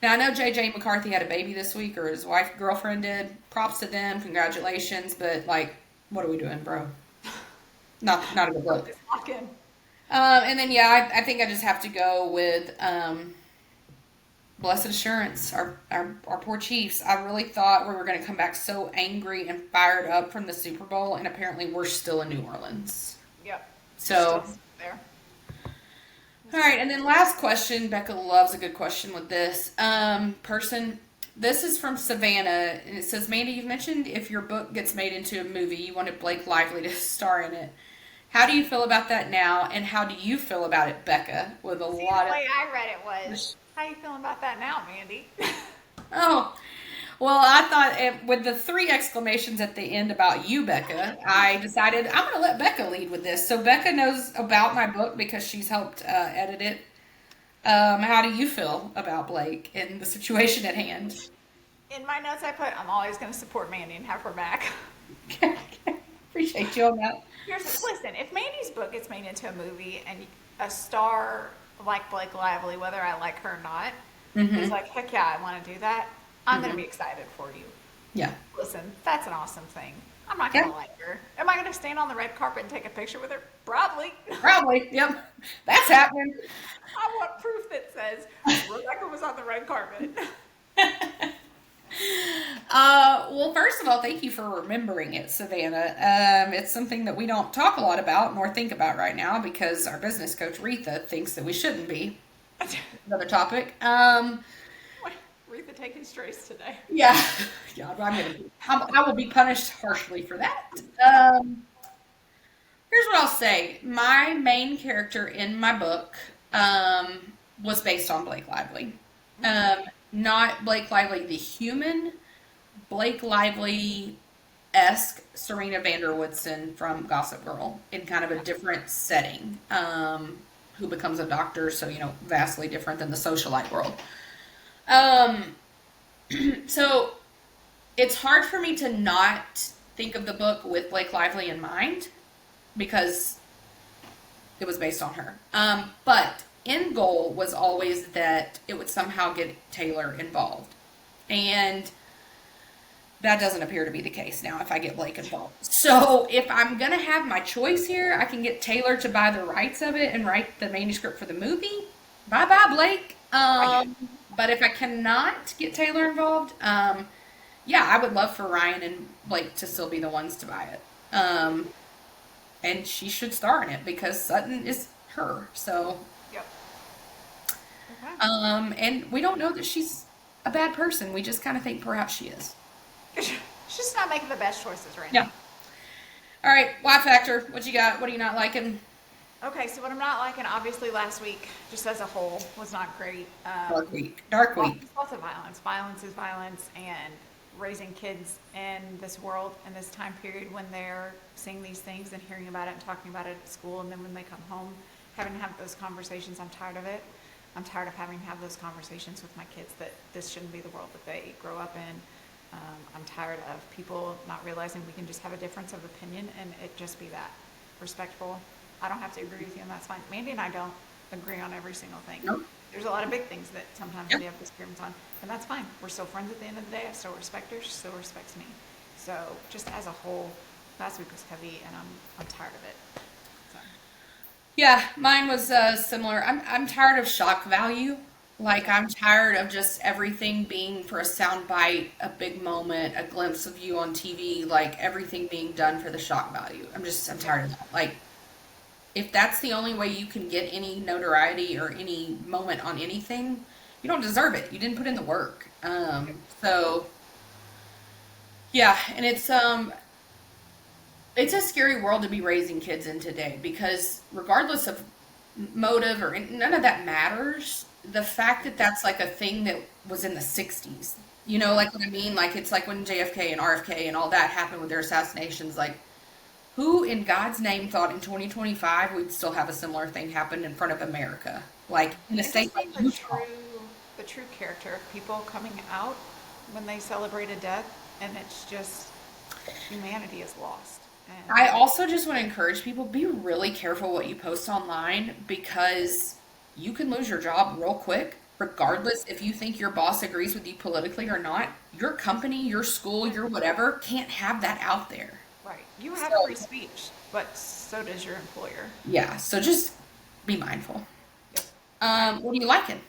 Speaker 1: Now, I know J.J. McCarthy had a baby this week, or his girlfriend did. Props to them. Congratulations. But, what are we doing, bro? Not a good look.
Speaker 2: Just lock in.
Speaker 1: And then, yeah, I think I just have to go with blessed assurance, our poor Chiefs. I really thought we were going to come back so angry and fired up from the Super Bowl, and apparently we're still in New Orleans.
Speaker 2: Yep.
Speaker 1: So...
Speaker 2: Still there.
Speaker 1: All right, and then last question. Becca loves a good question with this. Person, this is from Savannah, and it says, Mandy, you've mentioned if your book gets made into a movie, you wanted Blake Lively to star in it. How do you feel about that now, and how do you feel about it, Becca? With a
Speaker 2: See,
Speaker 1: lot
Speaker 2: the
Speaker 1: of
Speaker 2: way I read it was, how you feeling about that now, Mandy?
Speaker 1: oh, well, I thought with the three exclamations at the end about you, Becca, I decided I'm going to let Becca lead with this. So Becca knows about my book because she's helped edit it. How do you feel about Blake and the situation at hand?
Speaker 2: In my notes, I put, I'm always going to support Mandy and have her back.
Speaker 1: Appreciate you on that.
Speaker 2: Listen, if Mandy's book gets made into a movie and a star like Blake Lively, whether I like her or not, is like, heck yeah, I want to do that, I'm going to be excited for you.
Speaker 1: Yeah.
Speaker 2: Listen, that's an awesome thing. I'm not going
Speaker 1: Yeah.
Speaker 2: to like her. Am I going to stand on the red carpet and take a picture with her? Probably.
Speaker 1: Probably. Yep. That's happening.
Speaker 2: I want proof that says Rebecca was on the red carpet.
Speaker 1: Well, first of all, thank you for remembering it, Savannah. It's something that we don't talk a lot about nor think about right now because our business coach, Retha, thinks that we shouldn't be. Another topic.
Speaker 2: Retha taking strays today.
Speaker 1: Yeah. God, I will be punished harshly for that. Here's what I'll say. My main character in my book was based on Blake Lively. Not Blake Lively the human, Blake Lively esque Serena Vanderwoodson from Gossip Girl in kind of a different setting, who becomes a doctor, so, vastly different than the socialite world. Um, so it's hard for me to not think of the book with Blake Lively in mind because it was based on her. But end goal was always that it would somehow get Taylor involved. And that doesn't appear to be the case now if I get Blake involved. So if I'm going to have my choice here, I can get Taylor to buy the rights of it and write the manuscript for the movie. Bye-bye, Blake. But if I cannot get Taylor involved, yeah, I would love for Ryan and Blake to still be the ones to buy it. And she should star in it because Sutton is her. So,
Speaker 2: Yep. Okay.
Speaker 1: and we don't know that she's a bad person. We just kind of think perhaps she is.
Speaker 2: She's just not making the best choices right
Speaker 1: Yeah.
Speaker 2: now.
Speaker 1: All right, Y Factor. What you got? What are you not liking?
Speaker 2: Okay, so what I'm not liking, obviously, last week, just as a whole, was not great.
Speaker 1: Dark week. Dark week.
Speaker 2: Lots of violence. Violence is violence, and raising kids in this world, in this time period when they're seeing these things and hearing about it and talking about it at school, and then when they come home, having to have those conversations, I'm tired of it. I'm tired of having to have those conversations with my kids that this shouldn't be the world that they grow up in. I'm tired of people not realizing we can just have a difference of opinion and it just be that. Respectful. I don't have to agree with you, and that's fine. Mandy and I don't agree on every single thing.
Speaker 1: Nope.
Speaker 2: There's a lot of big things that sometimes
Speaker 1: Yep.
Speaker 2: we have disagreements on, and that's fine. We're still friends at the end of the day. I still respect her. She still respects me. So just as a whole, last week was heavy, and I'm tired of it. So.
Speaker 1: Yeah, mine was similar. I'm tired of shock value. Like I'm tired of just everything being for a sound bite, a big moment, a glimpse of you on TV, like everything being done for the shock value. I'm tired of that. Like if that's the only way you can get any notoriety or any moment on anything, you don't deserve it. You didn't put in the work. So yeah, and it's a scary world to be raising kids in today because regardless of motive or none of that matters. The fact that that's like a thing that was in the 60s, like what I mean? Like it's like when JFK and RFK and all that happened with their assassinations, like who in God's name thought in 2025 we'd still have a similar thing happen in front of America? Like in a
Speaker 2: And
Speaker 1: state
Speaker 2: just
Speaker 1: like
Speaker 2: seeing
Speaker 1: Utah.
Speaker 2: the true character of people coming out when they celebrate a death, and it's just humanity is lost. And
Speaker 1: I also just want to encourage people, be really careful what you post online because you can lose your job real quick, regardless if you think your boss agrees with you politically or not. Your company, your school, your whatever can't have that out there.
Speaker 2: right, you have
Speaker 1: So,
Speaker 2: free speech, but so does your employer.
Speaker 1: yeah, so just be mindful.
Speaker 2: Yep.
Speaker 1: What are you liking?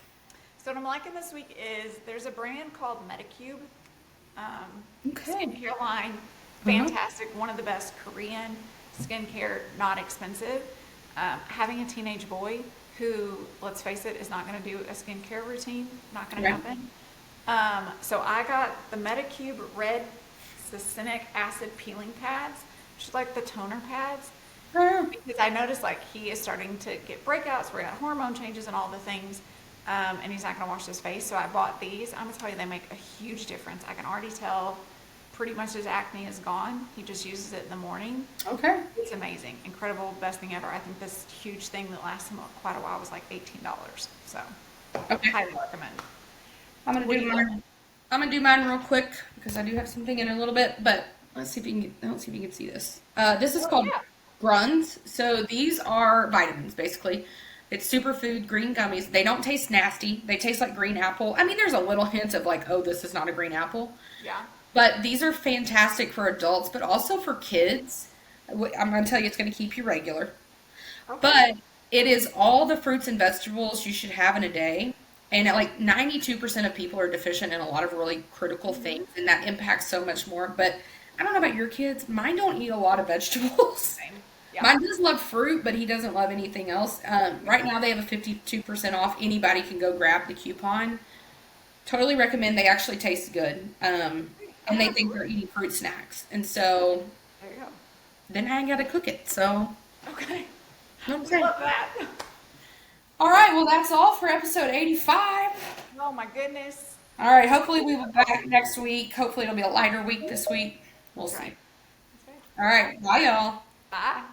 Speaker 2: So what I'm liking this week is there's a brand called Medicube,
Speaker 1: Okay.
Speaker 2: skincare line, fantastic, one of the best Korean skincare, not expensive. Having a teenage boy who, let's face it, is not going to do a skincare routine, not going to
Speaker 1: Right.
Speaker 2: happen. So I got the Metacube Red Succinic Acid Peeling Pads, which is like the toner pads. Because I noticed like he is starting to get breakouts, we're gonna hormone changes and all the things, and he's not gonna wash his face. So I bought these. I'm gonna tell you, they make a huge difference. I can already tell pretty much his acne is gone. He just uses it in the morning.
Speaker 1: Okay.
Speaker 2: It's amazing, incredible, best thing ever. I think this huge thing that lasts him quite a while was like $18. So
Speaker 1: Okay.
Speaker 2: highly recommend.
Speaker 1: I'm gonna
Speaker 2: What
Speaker 1: do
Speaker 2: do you
Speaker 1: mine. I'm gonna do mine real quick because I do have something in a little bit. But let's see if you can. Let's see if you can see this. This is
Speaker 2: Oh
Speaker 1: called
Speaker 2: yeah.
Speaker 1: Gruns. So these are vitamins, basically. It's superfood green gummies. They don't taste nasty. They taste like green apple. I mean, there's a little hint of like, oh, this is not a green apple.
Speaker 2: Yeah.
Speaker 1: But these are fantastic for adults, but also for kids. I'm going to tell you, it's going to keep you regular.
Speaker 2: Okay.
Speaker 1: But it is all the fruits and vegetables you should have in a day. And like 92% of people are deficient in a lot of really critical things, and that impacts so much more. But I don't know about your kids. Mine don't eat a lot of vegetables.
Speaker 2: Same. Yeah.
Speaker 1: Mine does love fruit, but he doesn't love anything else. Right now, they have a 52% off. Anybody can go grab the coupon. Totally recommend. They actually taste good. And they think they're eating fruit snacks. And so
Speaker 2: There you go.
Speaker 1: then I ain't got to cook it. So,
Speaker 2: Okay.
Speaker 1: you know what I'm
Speaker 2: We
Speaker 1: saying?
Speaker 2: love that.
Speaker 1: All right, well, that's all for episode 85.
Speaker 2: Oh my goodness.
Speaker 1: All right, hopefully we'll be back next week. Hopefully it'll be a lighter week this week. We'll
Speaker 2: That's
Speaker 1: see.
Speaker 2: right. That's right.
Speaker 1: All right, bye, y'all.
Speaker 2: Bye.